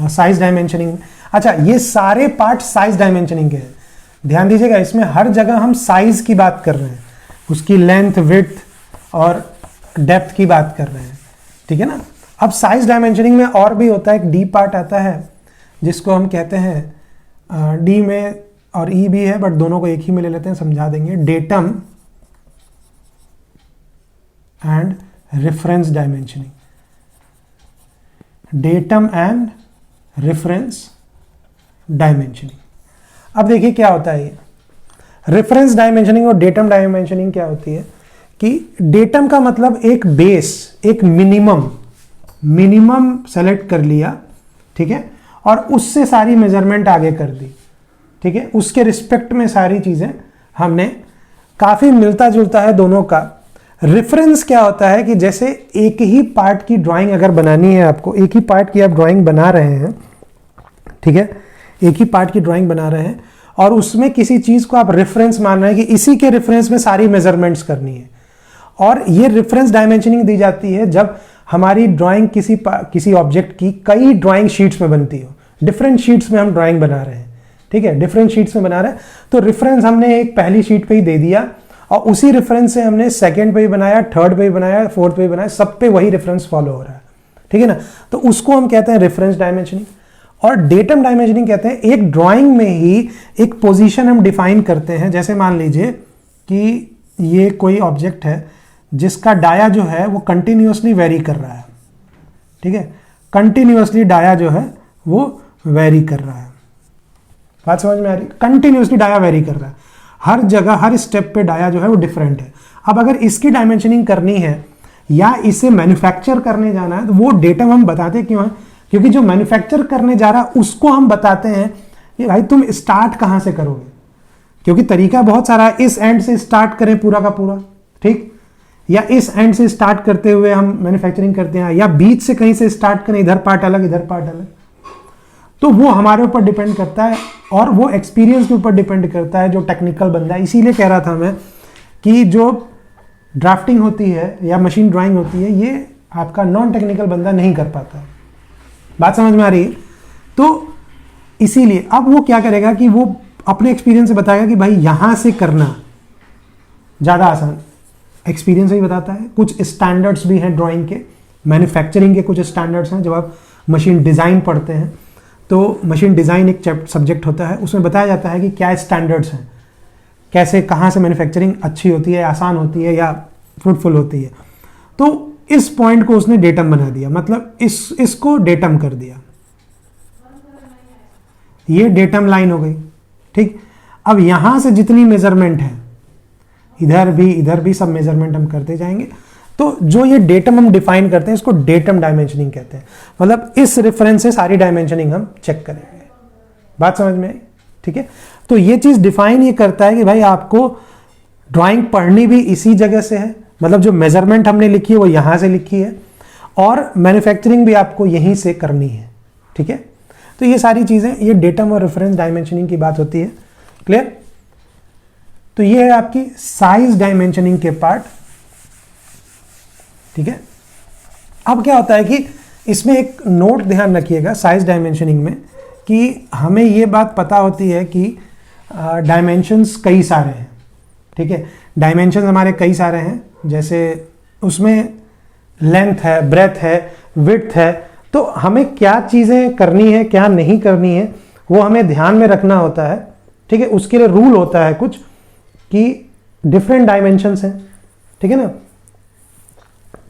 साइज डायमेंशनिंग। अच्छा, ये सारे पार्ट साइज डायमेंशनिंग के हैं, ध्यान दीजिएगा। इसमें हर जगह हम साइज की बात कर रहे हैं, उसकी लेंथ, विड्थ और डेप्थ की बात कर रहे हैं, ठीक है ना। अब साइज डायमेंशनिंग में और भी होता है, एक डी पार्ट आता है जिसको हम कहते हैं, डी में और ई भी है बट दोनों को एक ही में ले लेते हैं, समझा देंगे, datum and reference dimensioning. Datum and reference dimensioning. अब देखिए क्या होता है, ये रेफरेंस डायमेंशनिंग और डेटम डायमेंशनिंग क्या होती है कि डेटम का मतलब एक बेस, एक मिनिमम सेलेक्ट कर लिया, ठीक है, और उससे सारी मेजरमेंट आगे कर दी, ठीक है, उसके रिस्पेक्ट में सारी चीजें हमने, काफी मिलता जुलता है दोनों का। रेफरेंस क्या होता है कि जैसे एक ही पार्ट की ड्राइंग अगर बनानी है आपको, एक ही पार्ट की आप ड्राइंग बना रहे हैं, ठीक है, एक ही पार्ट की ड्राइंग बना रहे हैं और उसमें किसी चीज को आप रेफरेंस मान रहे हैं कि इसी के रेफरेंस में सारी मेजरमेंट्स करनी है, और ये रेफरेंस डायमेंशनिंग दी जाती है जब हमारी ड्राइंग किसी ऑब्जेक्ट की कई ड्राइंग शीट्स में बनती हो, डिफरेंट शीट्स में हम ड्राइंग बना रहे हैं, ठीक है, डिफरेंट शीट्स में बना रहे हैं, तो रेफरेंस हमने एक पहली शीट पे ही दे दिया और उसी रेफरेंस से हमने सेकंड पे भी बनाया, थर्ड पे भी बनाया, फोर्थ पे भी बनाया, सब पे वही रेफरेंस फॉलो हो रहा है, ठीक है ना। तो उसको हम कहते हैं रेफरेंस डायमेंशनिंग। और डेटम डायमेंशनिंग कहते हैं एक ड्राइंग में ही एक पोजीशन हम डिफाइन करते हैं। जैसे मान लीजिए कि ये कोई ऑब्जेक्ट है जिसका डाया जो है वो कंटिन्यूअसली वेरी कर रहा है, ठीक है, कंटिन्यूअसली डाया जो है वो वेरी कर रहा है। बात समझ में आ रही? कंटिन्यूअसली डाया वेरी कर रहा है, हर जगह हर स्टेप पे डाया जो है वो डिफरेंट है। अब अगर इसकी डायमेंशनिंग करनी है या इसे मैन्युफैक्चर करने जाना है तो वो डेटम हम बताते क्यों हैं? क्योंकि जो मैन्युफैक्चर करने जा रहा है उसको हम बताते हैं कि भाई तुम स्टार्ट कहां से करोगे, क्योंकि तरीका बहुत सारा है, इस एंड से स्टार्ट करें पूरा का पूरा, ठीक, या इस एंड से स्टार्ट करते हुए हम मैन्युफैक्चरिंग करते हैं, या बीच से कहीं से स्टार्ट करें, इधर पार्ट अलग इधर पार्ट अलग। तो वो हमारे ऊपर डिपेंड करता है और वो एक्सपीरियंस के ऊपर डिपेंड करता है जो टेक्निकल बंदा है। इसीलिए कह रहा था मैं कि जो ड्राफ्टिंग होती है या मशीन ड्राइंग होती है ये आपका नॉन टेक्निकल बंदा नहीं कर पाता है। बात समझ में आ रही है? तो इसीलिए अब वो क्या करेगा कि वो अपने एक्सपीरियंस से बताएगा कि भाई यहां से करना ज़्यादा आसान, एक्सपीरियंस ही बताता है। कुछ स्टैंडर्ड्स भी हैं ड्राइंग के, मैन्युफैक्चरिंग के कुछ स्टैंडर्ड्स हैं। जब आप मशीन डिज़ाइन पढ़ते हैं तो मशीन डिज़ाइन एक सब्जेक्ट होता है, उसमें बताया जाता है कि क्या स्टैंडर्ड्स हैं, कैसे कहाँ से मैन्युफैक्चरिंग अच्छी होती है, आसान होती है या फ्रूटफुल होती है। तो इस पॉइंट को उसने डेटम बना दिया, मतलब इसको डेटम कर दिया, ये डेटम लाइन हो गई, ठीक। अब यहां से जितनी मेजरमेंट है इधर भी सब मेजरमेंट हम करते जाएंगे। तो जो ये डेटम हम डिफाइन करते हैं इसको डेटम डायमेंशनिंग कहते हैं। मतलब इस रेफरेंस से सारी डायमेंशनिंग हम चेक करेंगे। बात समझ में आई? ठीक है, तो ये चीज डिफाइन ये करता है कि भाई आपको ड्राइंग पढ़नी भी इसी जगह से है, मतलब जो मेजरमेंट हमने लिखी है वो यहां से लिखी है, और मैन्युफैक्चरिंग भी आपको यहीं से करनी है। ठीक है, तो ये सारी चीजें, ये डेटम और रेफरेंस डायमेंशनिंग की बात होती है। क्लियर? तो ये है आपकी साइज डायमेंशनिंग के पार्ट। ठीक है, अब क्या होता है कि इसमें एक नोट ध्यान रखिएगा साइज डायमेंशनिंग में, कि हमें ये बात पता होती है कि डायमेंशंस कई सारे हैं। ठीक है, डायमेंशंस हमारे कई सारे हैं, जैसे उसमें लेंथ है, ब्रेथ है, विड्थ है, तो हमें क्या चीज़ें करनी है क्या नहीं करनी है वो हमें ध्यान में रखना होता है। ठीक है, उसके लिए रूल होता है कुछ कि डिफरेंट डायमेंशंस हैं। ठीक है ना,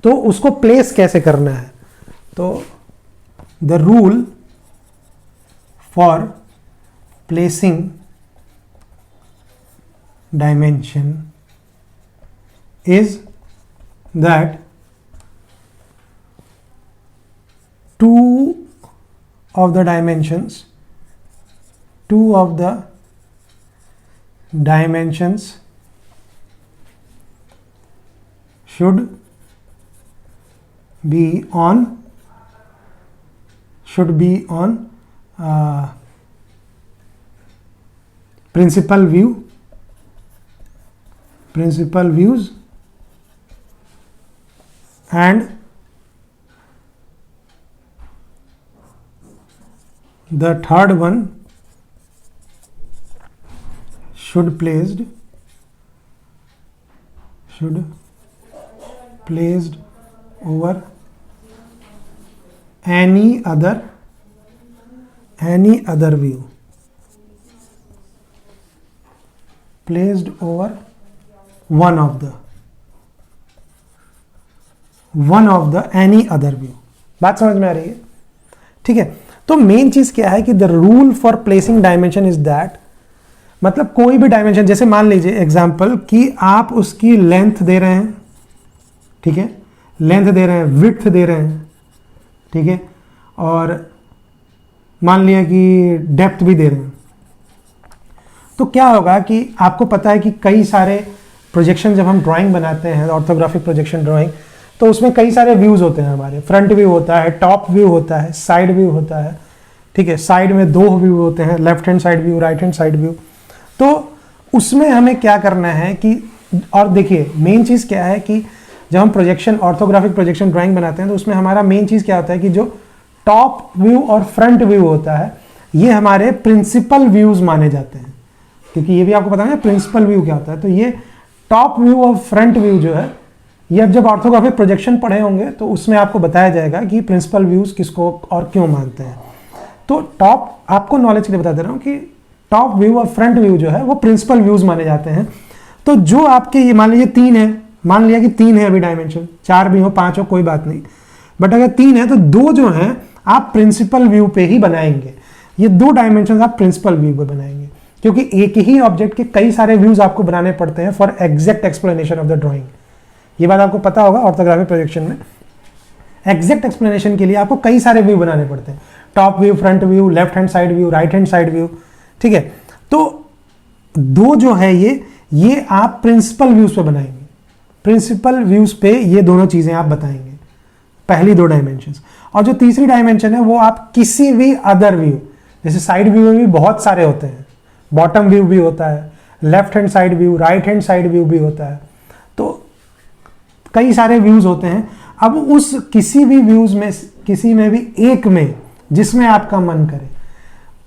तो उसको प्लेस कैसे करना है, तो the rule for placing dimension is that two of the dimensions should be on principal views and the third one should placed over any other view, placed over one of the any other view। बात समझ में आ रही है? ठीक है, तो main चीज क्या है कि the rule for placing dimension is that, मतलब कोई भी डायमेंशन, जैसे मान लीजिए एग्जांपल कि आप उसकी लेंथ दे रहे हैं। ठीक है, लेंथ दे रहे हैं, विड्थ दे रहे हैं। ठीक है, और मान लिया कि डेप्थ भी दे रहे हैं, तो क्या होगा कि आपको पता है कि कई सारे प्रोजेक्शन जब हम ड्राइंग बनाते हैं, ऑर्थोग्राफिक प्रोजेक्शन ड्राइंग, तो उसमें कई सारे व्यूज होते हैं हमारे। फ्रंट व्यू होता है, टॉप व्यू होता है, साइड व्यू होता है। ठीक है, साइड में 2 व्यू होते हैं, left hand side view, right hand side view. तो उसमें हमें क्या करना है कि, और देखिए मेन चीज़ क्या है कि जब हम प्रोजेक्शन, ऑर्थोग्राफिक प्रोजेक्शन ड्राइंग बनाते हैं तो उसमें हमारा मेन चीज़ क्या होता है कि जो टॉप व्यू और फ्रंट व्यू होता है ये हमारे प्रिंसिपल व्यूज माने जाते हैं, क्योंकि ये भी आपको पता है प्रिंसिपल व्यू क्या होता है। तो ये टॉप व्यू और फ्रंट व्यू जो है, ये अब जब ऑर्थोग्राफिक प्रोजेक्शन पढ़े होंगे तो उसमें आपको बताया जाएगा कि प्रिंसिपल व्यूज किसको और क्यों मानते हैं। तो टॉप, आपको नॉलेज के लिए बता दे रहा हूँ कि टॉप व्यू और फ्रंट व्यू जो है वो प्रिंसिपल व्यूज माने जाते हैं। तो जो आपके ये मान लीजिए 3 है, मान लिया कि 3 है अभी डायमेंशन, 4 भी हो 5 हो कोई बात नहीं, बट अगर 3 है तो 2 जो है आप प्रिंसिपल व्यू पे ही बनाएंगे। ये 2 डायमेंशन आप प्रिंसिपल व्यू पे बनाएंगे, क्योंकि एक ही ऑब्जेक्ट के कई सारे व्यूज आपको बनाने पड़ते हैं for exact explanation of the drawing. ये बात आपको पता होगा, ऑर्थोग्राफिक प्रोजेक्शन में एग्जैक्ट एक्सप्लेनेशन के लिए आपको कई सारे व्यू बनाने पड़ते हैं, top view, front view, left hand side view, right hand side view. ठीक है, तो 2 जो है ये आप प्रिंसिपल व्यूज पे बनाएंगे। प्रिंसिपल व्यूज पे ये दोनों चीजें आप बताएंगे, पहली 2 डायमेंशंस। और जो तीसरी डायमेंशन है वो आप किसी भी अदर व्यू, जैसे साइड व्यू में भी बहुत सारे होते हैं, बॉटम व्यू भी होता है, left hand side view, right hand side view भी होता है, तो कई सारे व्यूज होते हैं। अब उस किसी भी व्यूज में, किसी में भी एक में जिसमें आपका मन करे,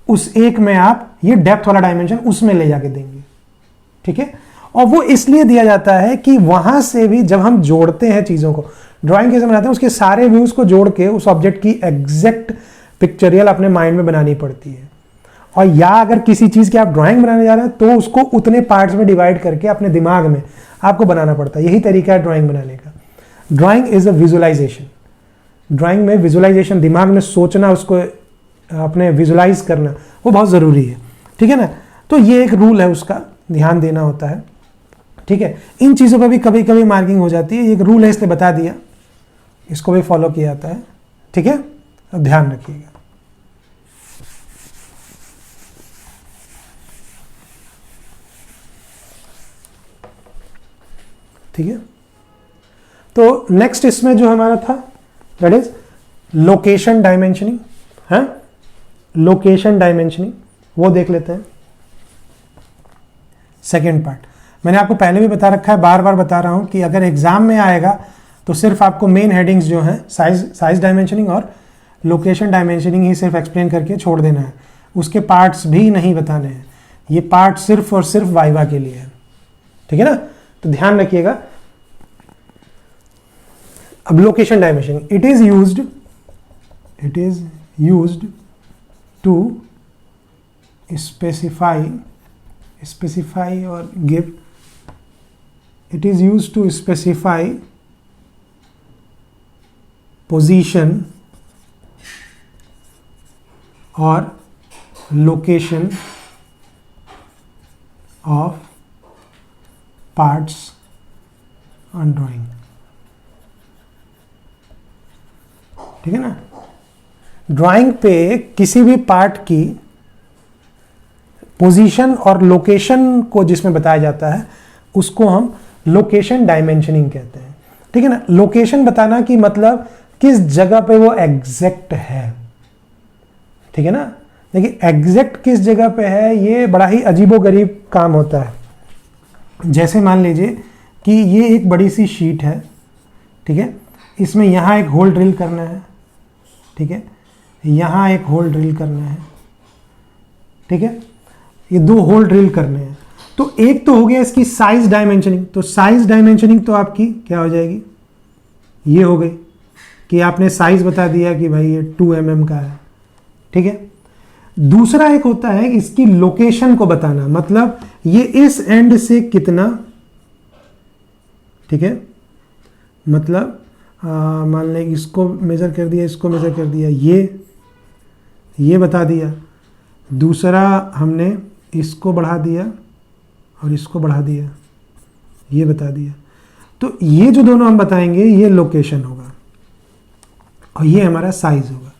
उस एक में आप ये डेप्थ वाला डायमेंशन उसमें ले जाके देंगे। ठीक है, और वो इसलिए दिया जाता है कि वहां से भी जब हम जोड़ते हैं चीजों को, ड्राइंग कैसे बनाते हैं, उसके सारे व्यूज को जोड़ के उस ऑब्जेक्ट की एग्जैक्ट पिक्चरियल अपने माइंड में बनानी पड़ती है। और या अगर किसी चीज की आप ड्राइंग बनाने जा रहे हैं तो उसको उतने पार्ट्स में डिवाइड करके अपने दिमाग में आपको बनाना पड़ता है। यही तरीका है ड्राइंग बनाने का। Drawing is a visualisation. Drawing में विजुअलाइजेशन, दिमाग में सोचना, उसको अपने विजुअलाइज करना, वो बहुत जरूरी है। ठीक है ना, तो ये एक रूल है, उसका ध्यान देना होता है। ठीक है, इन चीज़ों पर भी कभी कभी मार्किंग हो जाती है, एक रूल है इसलिए बता दिया, इसको भी फॉलो किया जाता है। ठीक है, अब ध्यान रखिएगा। ठीक है, तो नेक्स्ट इसमें जो हमारा था दैट इज लोकेशन डायमेंशनिंग है, लोकेशन डायमेंशनिंग वो देख लेते हैं। सेकेंड पार्ट मैंने आपको पहले भी बता रखा है, बार बार बता रहा हूं कि अगर एग्जाम में आएगा तो सिर्फ आपको मेन हेडिंग्स जो हैं साइज डायमेंशनिंग और लोकेशन डायमेंशनिंग ही सिर्फ एक्सप्लेन करके छोड़ देना है, उसके पार्ट्स भी नहीं बताने हैं। ये पार्ट सिर्फ और सिर्फ वाइवा के लिए है। ठीक है ना, तो ध्यान रखिएगा। अब location dimensioning, it is used to specify or give, it is used to specify position or location of parts on drawing। ठीक है ना, ड्राइंग पे किसी भी पार्ट की पोजीशन और लोकेशन को जिसमें बताया जाता है उसको हम लोकेशन डायमेंशनिंग कहते हैं। ठीक है ना, लोकेशन बताना कि मतलब किस जगह पे वो एग्जैक्ट है। ठीक है ना, देखिए एग्जैक्ट किस जगह पे है ये बड़ा ही अजीबोगरीब काम होता है। जैसे मान लीजिए कि ये एक बड़ी सी शीट है, ठीक है, इसमें यहाँ एक होल ड्रिल करना है, ठीक है, यहाँ एक होल ड्रिल करना है, ठीक है, ये 2 होल ड्रिल करने हैं। तो एक तो हो गया इसकी साइज डायमेंशनिंग, तो साइज डायमेंशनिंग तो आपकी क्या हो जाएगी, ये हो गई कि आपने साइज बता दिया कि भाई ये 2 mm का है। ठीक है, दूसरा एक होता है इसकी लोकेशन को बताना, मतलब ये इस एंड से कितना, ठीक है, मतलब मान लें इसको मेजर कर दिया, इसको मेजर कर दिया, ये बता दिया। दूसरा हमने इसको बढ़ा दिया और इसको बढ़ा दिया, ये बता दिया। तो ये जो दोनों हम बताएंगे ये लोकेशन होगा और ये हमारा साइज होगा।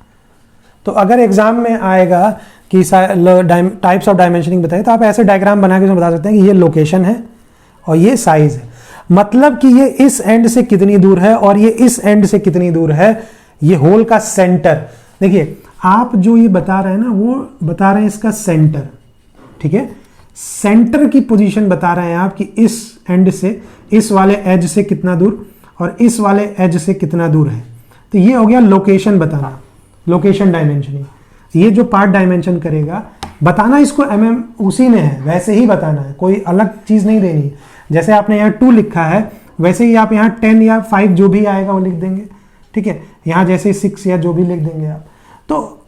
तो अगर एग्जाम में आएगा कि टाइप्स ऑफ डायमेंशनिंग बताए तो आप ऐसे डायग्राम बना के बता सकते हैं कि ये लोकेशन है और ये साइज है, मतलब कि ये इस एंड से कितनी दूर है और ये इस एंड से कितनी दूर है, ये होल का सेंटर। देखिए आप जो ये बता रहे हैं ना वो बता रहे हैं इसका सेंटर। ठीक है, सेंटर की पोजीशन बता रहे हैं आप कि इस एंड से इस वाले एज से कितना दूर और इस वाले एज से कितना दूर है। तो ये हो गया लोकेशन बताना, लोकेशन डायमेंशनिंग। ये जो पार्ट डायमेंशन करेगा बताना इसको उसी में है, वैसे ही बताना है, कोई अलग चीज नहीं देनी। जैसे आपने यहाँ 2 लिखा है वैसे ही आप यहाँ 10 या 5 जो भी आएगा वो लिख देंगे। ठीक है, यहाँ जैसे 6 या जो भी लिख देंगे आप, तो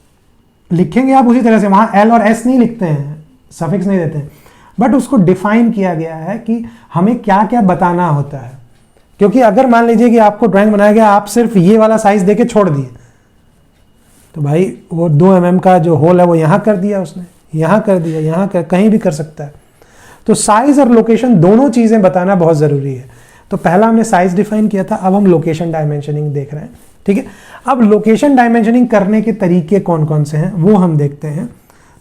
लिखेंगे आप उसी तरह से। वहाँ L और S नहीं लिखते हैं, सफिक्स नहीं देते हैं, बट उसको डिफाइन किया गया है कि हमें क्या क्या बताना होता है। क्योंकि अगर मान लीजिए कि आपको ड्राइंग बनाया गया, आप सिर्फ ये वाला साइज देके छोड़ दिए, तो भाई वो 2 mm का जो होल है वो यहाँ कर दिया उसने, यहाँ कर दिया, यहाँ कर, कहीं भी कर सकता है। तो साइज और लोकेशन दोनों चीज़ें बताना बहुत ज़रूरी है। तो पहला हमने साइज डिफाइन किया था, अब हम लोकेशन डायमेंशनिंग देख रहे हैं। ठीक है, अब लोकेशन डायमेंशनिंग करने के तरीके कौन कौन से हैं वो हम देखते हैं।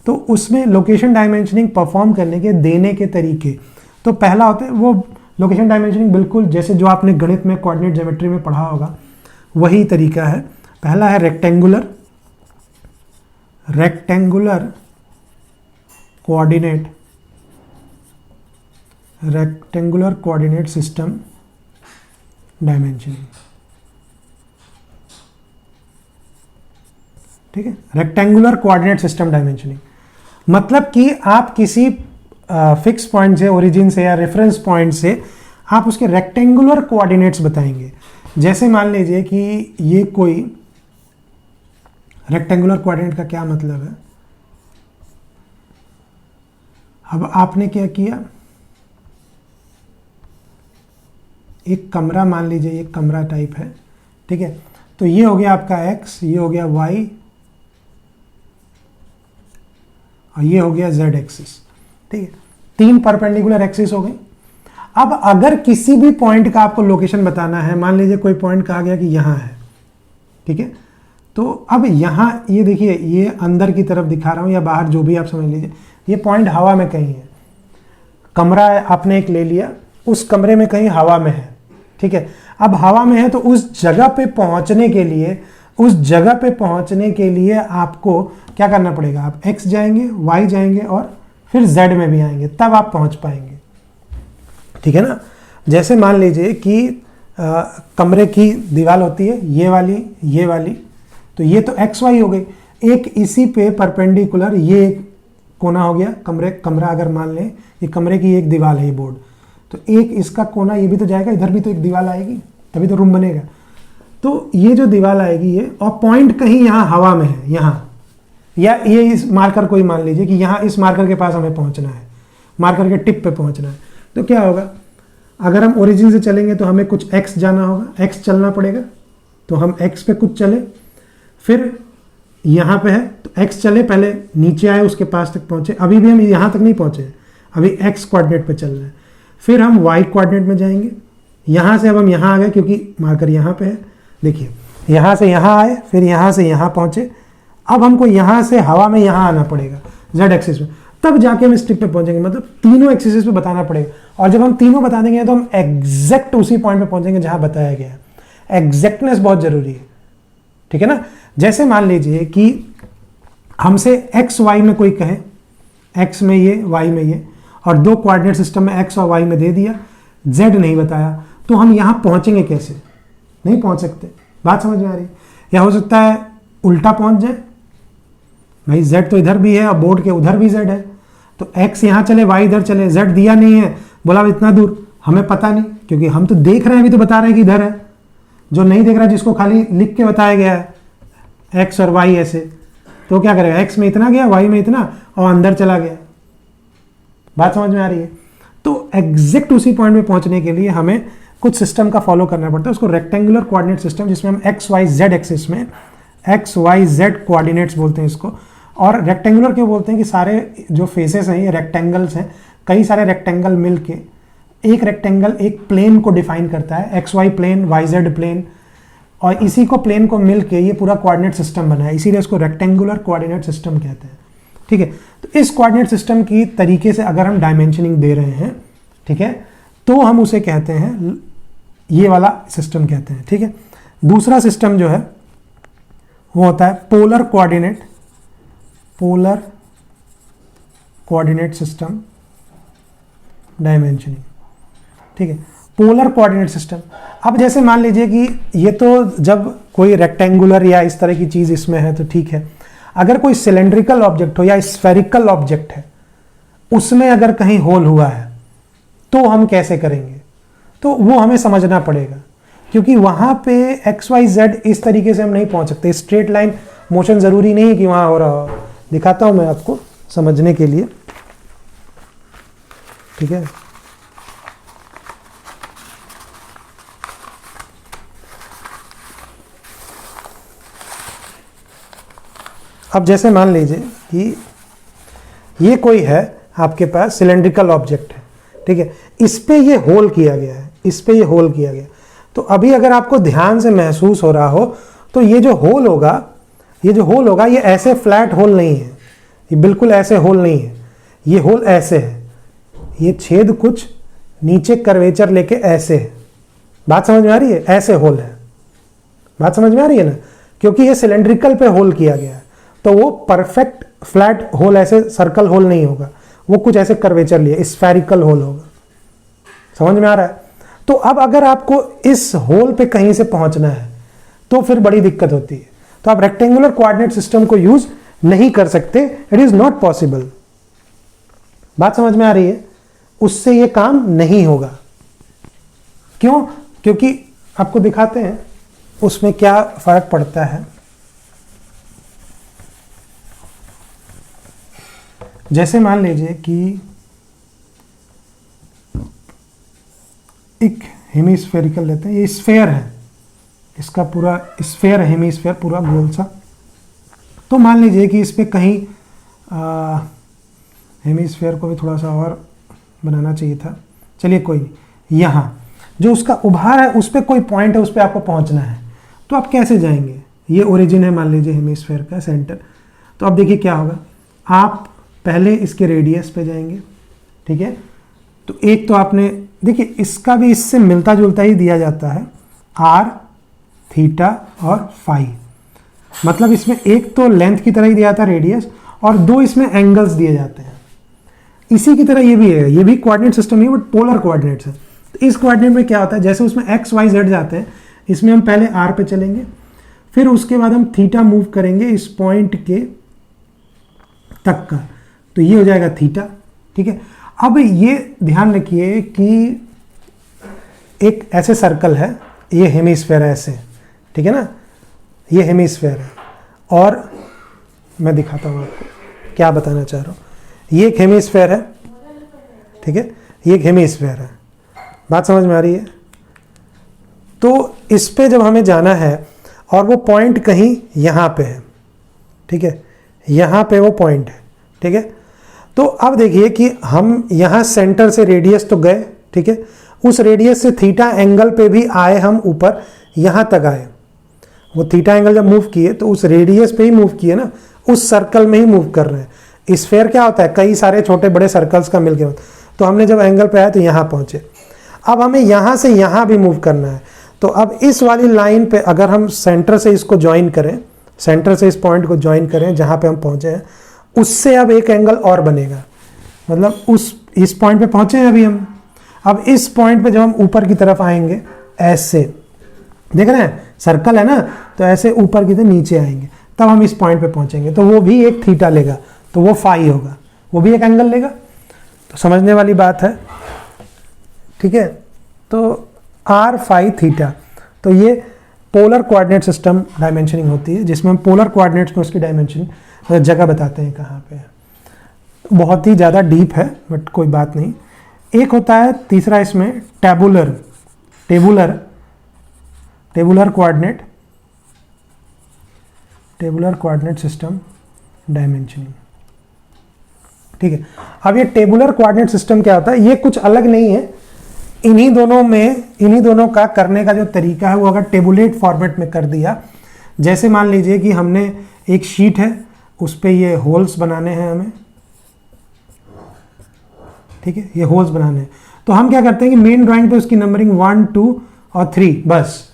तो उसमें लोकेशन डायमेंशनिंग परफॉर्म करने के देने के तरीके, तो पहला होता है वो लोकेशन डायमेंशनिंग बिल्कुल जैसे जो आपने गणित में कोऑर्डिनेट ज्योमेट्री में पढ़ा होगा वही तरीका है। पहला है रेक्टेंगुलर कोऑर्डिनेट सिस्टम डायमेंशनिंग। ठीक है, रेक्टेंगुलर कोऑर्डिनेट सिस्टम डायमेंशनिंग मतलब कि आप किसी फिक्स पॉइंट से, ओरिजिन से या रेफरेंस पॉइंट से आप उसके रेक्टेंगुलर कोऑर्डिनेट्स बताएंगे। जैसे मान लीजिए कि ये कोई रेक्टेंगुलर कोऑर्डिनेट का क्या मतलब है, अब आपने क्या किया, एक कमरा मान लीजिए, एक कमरा टाइप है। ठीक है, तो ये हो गया आपका x, ये हो गया y और ये हो गया z एक्सिस। ठीक है, 3 परपेंडिकुलर एक्सिस हो गई। अब अगर किसी भी पॉइंट का आपको लोकेशन बताना है, मान लीजिए कोई पॉइंट कहा गया कि यहाँ है, ठीक है, तो अब यहाँ ये देखिए, ये अंदर की तरफ दिखा रहा हूँ या बाहर, जो भी आप समझ लीजिए, ये पॉइंट हवा में कहीं है। कमरा आपने एक ले लिया, उस कमरे में कहीं हवा में है, ठीक है। अब हवा में है तो उस जगह पे पहुंचने के लिए आपको क्या करना पड़ेगा, आप x जाएंगे, y जाएंगे और फिर z में भी आएंगे, तब आप पहुंच पाएंगे, ठीक है ना। जैसे मान लीजिए कि कमरे की दीवार होती है ये वाली, तो ये तो एक्स वाई हो गई। एक इसी पे परपेंडिकुलर ये एक कोना हो गया, कमरा अगर मान लें ये कमरे की एक दीवार है, ये बोर्ड, तो एक इसका कोना ये भी तो जाएगा, इधर भी तो एक दीवार आएगी, तभी तो रूम बनेगा। तो ये जो दीवार आएगी ये, और पॉइंट कहीं यहाँ हवा में है, यहाँ, या ये इस मार्कर को ही मान लीजिए कि यहाँ इस मार्कर के पास हमें पहुँचना है, मार्कर के टिप पे पहुँचना है। तो क्या होगा, अगर हम ओरिजिन से चलेंगे तो हमें कुछ x जाना होगा, x चलना पड़ेगा, तो हम x पे कुछ चले, फिर यहाँ पे है तो x चले, पहले नीचे आए उसके पास तक पहुँचे, अभी भी हम यहाँ तक नहीं पहुँचे, अभी x कोऑर्डिनेट पे चल रहे हैं, फिर हम y कोऑर्डिनेट में जाएंगे, यहाँ से अब हम यहाँ आ गए क्योंकि मार्कर यहाँ पे है, देखिए यहाँ से यहाँ आए, फिर यहाँ से यहाँ पहुँचे, अब हमको यहाँ से हवा में यहाँ आना पड़ेगा z एक्सिस में, तब जाके हम इस टिप पे पहुँचेंगे, मतलब तीनों एक्सिस पे बताना पड़ेगा। और जब हम तीनों बता देंगे तो हम एग्जैक्ट उसी पॉइंट पे पहुँचेंगे जहाँ बताया गया है। एग्जैक्टनेस बहुत जरूरी है, ठीक है ना। जैसे मान लीजिए कि हमसे एक्स वाई में कोई कहे, एक्स में ये वाई में ये, और दो कोऑर्डिनेट सिस्टम में एक्स और वाई में दे दिया, जेड नहीं बताया, तो हम यहाँ पहुँचेंगे कैसे, नहीं पहुँच सकते। बात समझ में आ रही है। या हो सकता है उल्टा पहुँच जाए, भाई जेड तो इधर भी है और बोर्ड के उधर भी जेड है, तो एक्स यहाँ चले वाई इधर चले, जेड दिया नहीं है, बोला इतना दूर, हमें पता नहीं, क्योंकि हम तो देख रहे हैं, अभी तो बता रहे हैं कि इधर है। जो नहीं देख रहा है, जिसको खाली लिख के बताया गया है एक्स और वाई ऐसे, तो क्या करेगा, एक्स में इतना गया, वाई में इतना, और अंदर चला गया। बात समझ में आ रही है। तो एग्जैक्ट उसी पॉइंट पे पहुंचने के लिए हमें कुछ सिस्टम का फॉलो करना पड़ता है, उसको रेक्टेंगुलर कोऑर्डिनेट सिस्टम, जिसमें हम एक्स वाई जेड एक्सिस में एक्स वाई जेड कोऑर्डिनेट्स बोलते हैं इसको। और रेक्टेंगुलर क्यों बोलते हैं कि सारे जो फेसेस हैं ये रेक्टेंगल्स हैं, कई सारे रेक्टेंगल मिलके एक रेक्टेंगल एक प्लेन को डिफाइन करता है, x y plane, y z plane, और इसी को प्लेन को मिलके ये पूरा कोऑर्डिनेट सिस्टम बना है, इसीलिए इसको रेक्टेंगुलर कोऑर्डिनेट सिस्टम कहते हैं, ठीक है। तो इस कोऑर्डिनेट सिस्टम की तरीके से अगर हम डायमेंशनिंग दे रहे हैं, ठीक है, तो हम उसे कहते हैं, ये वाला सिस्टम कहते हैं, ठीक है। दूसरा सिस्टम जो है वो होता है पोलर कोऑर्डिनेट सिस्टम डायमेंशनिंग, ठीक है। पोलर कोऑर्डिनेट सिस्टम, अब जैसे मान लीजिए कि ये तो जब कोई रेक्टेंगुलर या इस तरह की चीज इसमें है तो ठीक है, अगर कोई सिलेंड्रिकल ऑब्जेक्ट हो या स्फेरिकल ऑब्जेक्ट है, उसमें अगर कहीं होल हुआ है तो हम कैसे करेंगे, तो वो हमें समझना पड़ेगा, क्योंकि वहां पे एक्स वाई जेड इस तरीके से हम नहीं पहुंच सकते। स्ट्रेट लाइन मोशन जरूरी नहीं है कि वहां हो रहा हो, दिखाता हूं मैं आपको समझने के लिए, ठीक है। अब जैसे मान लीजिए कि ये कोई है आपके पास सिलेंड्रिकल ऑब्जेक्ट है, ठीक है, इस पे ये होल किया गया है, इस पे ये होल किया गया। तो अभी अगर आपको ध्यान से महसूस हो रहा हो तो ये जो होल होगा ये ऐसे फ्लैट होल नहीं है, ये बिल्कुल ऐसे होल नहीं है, ये होल ऐसे है, ये छेद कुछ नीचे कर्वेचर लेके ऐसे है। बात समझ में आ रही है, ऐसे होल है। बात समझ में आ रही है ना, क्योंकि ये सिलेंड्रिकल पे होल किया गया है, तो वो परफेक्ट फ्लैट होल, ऐसे सर्कल होल नहीं होगा, वो कुछ ऐसे कर्वेचर लिए स्फेरिकल होल होगा। समझ में आ रहा है। तो अब अगर आपको इस होल पे कहीं से पहुंचना है तो फिर बड़ी दिक्कत होती है, तो आप रेक्टेंगुलर कोऑर्डिनेट सिस्टम को यूज नहीं कर सकते, इट इज नॉट पॉसिबल। बात समझ में आ रही है, उससे ये काम नहीं होगा। क्यों? क्योंकि आपको दिखाते हैं उसमें क्या फर्क पड़ता है। जैसे मान लीजिए कि एक हेमीस्फेरिकल लेते हैं, ये स्फेयर है, इसका पूरा स्फेयर, हेमीस्फेयर पूरा गोल सा। तो मान लीजिए कि इस पे कहीं हेमीस्फेयर को भी थोड़ा सा और बनाना चाहिए था, चलिए कोई नहीं, यहाँ जो उसका उभार है उस पर कोई पॉइंट है, उस पर आपको पहुँचना है, तो आप कैसे जाएंगे? ये ओरिजिन है मान लीजिए हेमिस्फेयर का सेंटर, तो अब देखिए क्या होगा, आप पहले इसके रेडियस पे जाएंगे, ठीक है। तो एक तो आपने देखिए इसका भी इससे मिलता जुलता ही दिया जाता है, आर, थीटा और फाई, मतलब इसमें एक तो लेंथ की तरह ही दिया था रेडियस, और दो इसमें एंगल्स दिए जाते हैं। इसी की तरह ये भी है, ये भी कोऑर्डिनेट सिस्टम नहीं बट पोलर कोऑर्डिनेट्स है। तो इस कोऑर्डिनेट में क्या होता है, जैसे उसमें एक्स वाई जेड जाते हैं, इसमें हम पहले आर पे चलेंगे, फिर उसके बाद हम थीटा मूव करेंगे इस पॉइंट के तक का, तो ये हो जाएगा थीटा, ठीक है। अब ये ध्यान रखिए कि एक ऐसे सर्कल है, ये हेमिस्फेयर है ऐसे, ठीक है ना, ये हेमिस्फेयर है, और मैं दिखाता हूँ आपको क्या बताना चाह रहा हूँ। ये एक हेमिस्फेयर है, ठीक है, ये एक हेमिस्फेयर है, बात समझ में आ रही है। तो इस पे जब हमें जाना है और वो पॉइंट कहीं यहाँ पे है, ठीक है, यहाँ पे वो पॉइंट है, ठीक है। तो अब देखिए कि हम यहाँ सेंटर से रेडियस तो गए, ठीक है, उस रेडियस से थीटा एंगल पे भी आए, हम ऊपर यहाँ तक आए। वो थीटा एंगल जब मूव किए तो उस रेडियस पे ही मूव किए ना, उस सर्कल में ही मूव कर रहे हैं। स्फीयर क्या होता है, कई सारे छोटे बड़े सर्कल्स का मिलके होता है। तो हमने जब एंगल पे आया तो यहाँ पहुँचे, अब हमें यहाँ से यहाँ भी मूव करना है। तो अब इस वाली लाइन पे अगर हम सेंटर से इसको ज्वाइन करें, सेंटर से इस पॉइंट को ज्वाइन करें जहाँ पे हम पहुँचे हैं, उससे अब एक एंगल और बनेगा, मतलब इस पॉइंट पे पहुँचे हैं अभी हम। अब इस पॉइंट पे जब हम ऊपर की तरफ आएंगे, ऐसे देख रहे हैं सर्कल है ना, तो ऐसे ऊपर की तरफ नीचे आएंगे, तब हम इस पॉइंट पे पहुँचेंगे, तो वो भी एक थीटा लेगा, तो वो फाई होगा, वो भी एक एंगल लेगा। तो समझने वाली बात है, ठीक है। तो आर फाई थीटा, तो ये पोलर कोऑर्डिनेट सिस्टम डायमेंशनिंग होती है, जिसमें हम पोलर कोऑर्डिनेट्स में उसकी डायमेंशनिंग जगह बताते हैं कहाँ पे है। बहुत ही ज़्यादा डीप है बट कोई बात नहीं। एक होता है तीसरा इसमें टेबुलर कोऑर्डिनेट सिस्टम डायमेंशनिंग, ठीक है। अब ये टेबुलर कोऑर्डिनेट सिस्टम क्या होता है, ये कुछ अलग नहीं है, इन्हीं दोनों का करने का जो तरीका है वो अगर टेबुलेट फॉर्मेट में कर दिया, जैसे मान लीजिए कि हमने एक शीट है, उस पे ये होल्स बनाने हैं हमें, ठीक है, ये होल्स बनाने हैं। तो हम क्या करते हैं कि मेन ड्राइंग पे उसकी नंबरिंग 1, 2 और 3, बस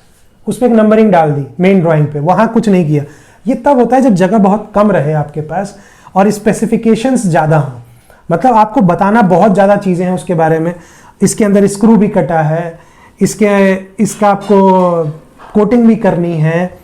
उस पर एक नंबरिंग डाल दी मेन ड्राइंग पे, वहाँ कुछ नहीं किया। ये तब होता है जब जगह बहुत कम रहे आपके पास और स्पेसिफिकेशंस ज़्यादा हों, मतलब आपको बताना बहुत ज़्यादा चीज़ें हैं उसके बारे में। इसके अंदर स्क्रू भी कटा है, इसका आपको कोटिंग भी करनी है,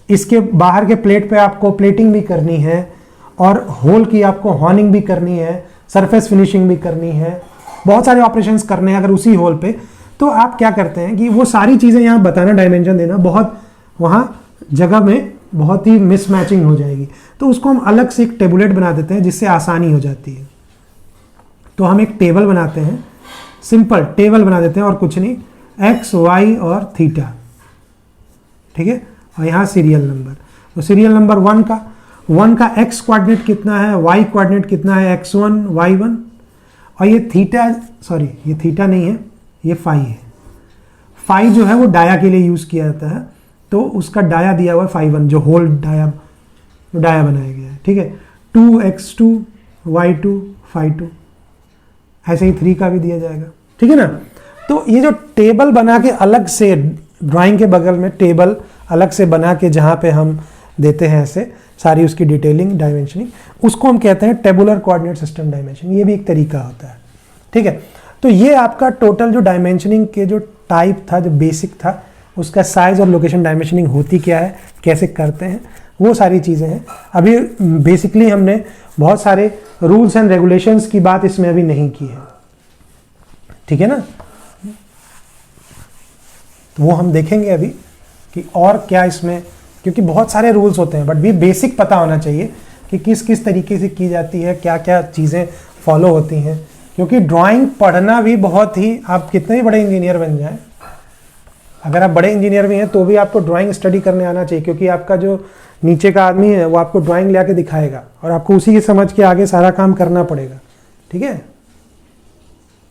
इसके बाहर के प्लेट पे आपको प्लेटिंग भी करनी है, और होल की आपको हॉर्निंग भी करनी है, सरफेस फिनिशिंग भी करनी है, बहुत सारे ऑपरेशंस करने हैं अगर उसी होल पे। तो आप क्या करते हैं कि वो सारी चीज़ें यहाँ बताना, डायमेंशन देना, बहुत वहाँ जगह में बहुत ही मिसमैचिंग हो जाएगी। तो उसको हम अलग से एक टेबुलेट बना देते हैं जिससे आसानी हो जाती है। तो हम एक टेबल बनाते हैं, सिंपल टेबल बना देते हैं और कुछ नहीं, एक्स वाई और थीटा, ठीक है, और यहाँ सीरियल नंबर। तो सीरियल नंबर 1 का एक्स कोऑर्डिनेट कितना है, वाई कोऑर्डिनेट कितना है, x1 y1, और ये थीटा, सॉरी ये थीटा नहीं है, ये फाई है। फाई जो है वो डाया के लिए यूज़ किया जाता है, तो उसका डाया दिया हुआ है φ1, जो होल डाया बनाया गया है, ठीक है। 2x2 y2 φ2, ऐसे ही 3 का भी दिया जाएगा, ठीक है ना। तो ये जो टेबल बना के अलग से ड्राइंग के बगल में टेबल अलग से बना के जहाँ पे हम देते हैं ऐसे सारी उसकी डिटेलिंग, डायमेंशनिंग, उसको हम कहते हैं टेबुलर कोऑर्डिनेट सिस्टम डायमेंशन। ये भी एक तरीका होता है, ठीक है। तो ये आपका टोटल जो डायमेंशनिंग के जो टाइप था, जो बेसिक था, उसका साइज और लोकेशन डायमेंशनिंग होती क्या है, कैसे करते हैं, वो सारी चीज़ें हैं। अभी बेसिकली हमने बहुत सारे रूल्स एंड रेगुलेशंस की बात इसमें अभी नहीं की है, ठीक है ना। तो वो हम देखेंगे अभी कि और क्या इसमें, क्योंकि बहुत सारे रूल्स होते हैं, बट भी बेसिक पता होना चाहिए कि किस किस तरीके से की जाती है, क्या क्या चीज़ें फॉलो होती हैं। क्योंकि ड्राइंग पढ़ना भी बहुत ही, आप कितने भी बड़े इंजीनियर बन जाएं, अगर आप बड़े इंजीनियर भी हैं तो भी आपको ड्राइंग स्टडी करने आना चाहिए, क्योंकि आपका जो नीचे का आदमी है वो आपको ड्राइंग ले आके दिखाएगा और आपको उसी की समझ के आगे सारा काम करना पड़ेगा, ठीक है।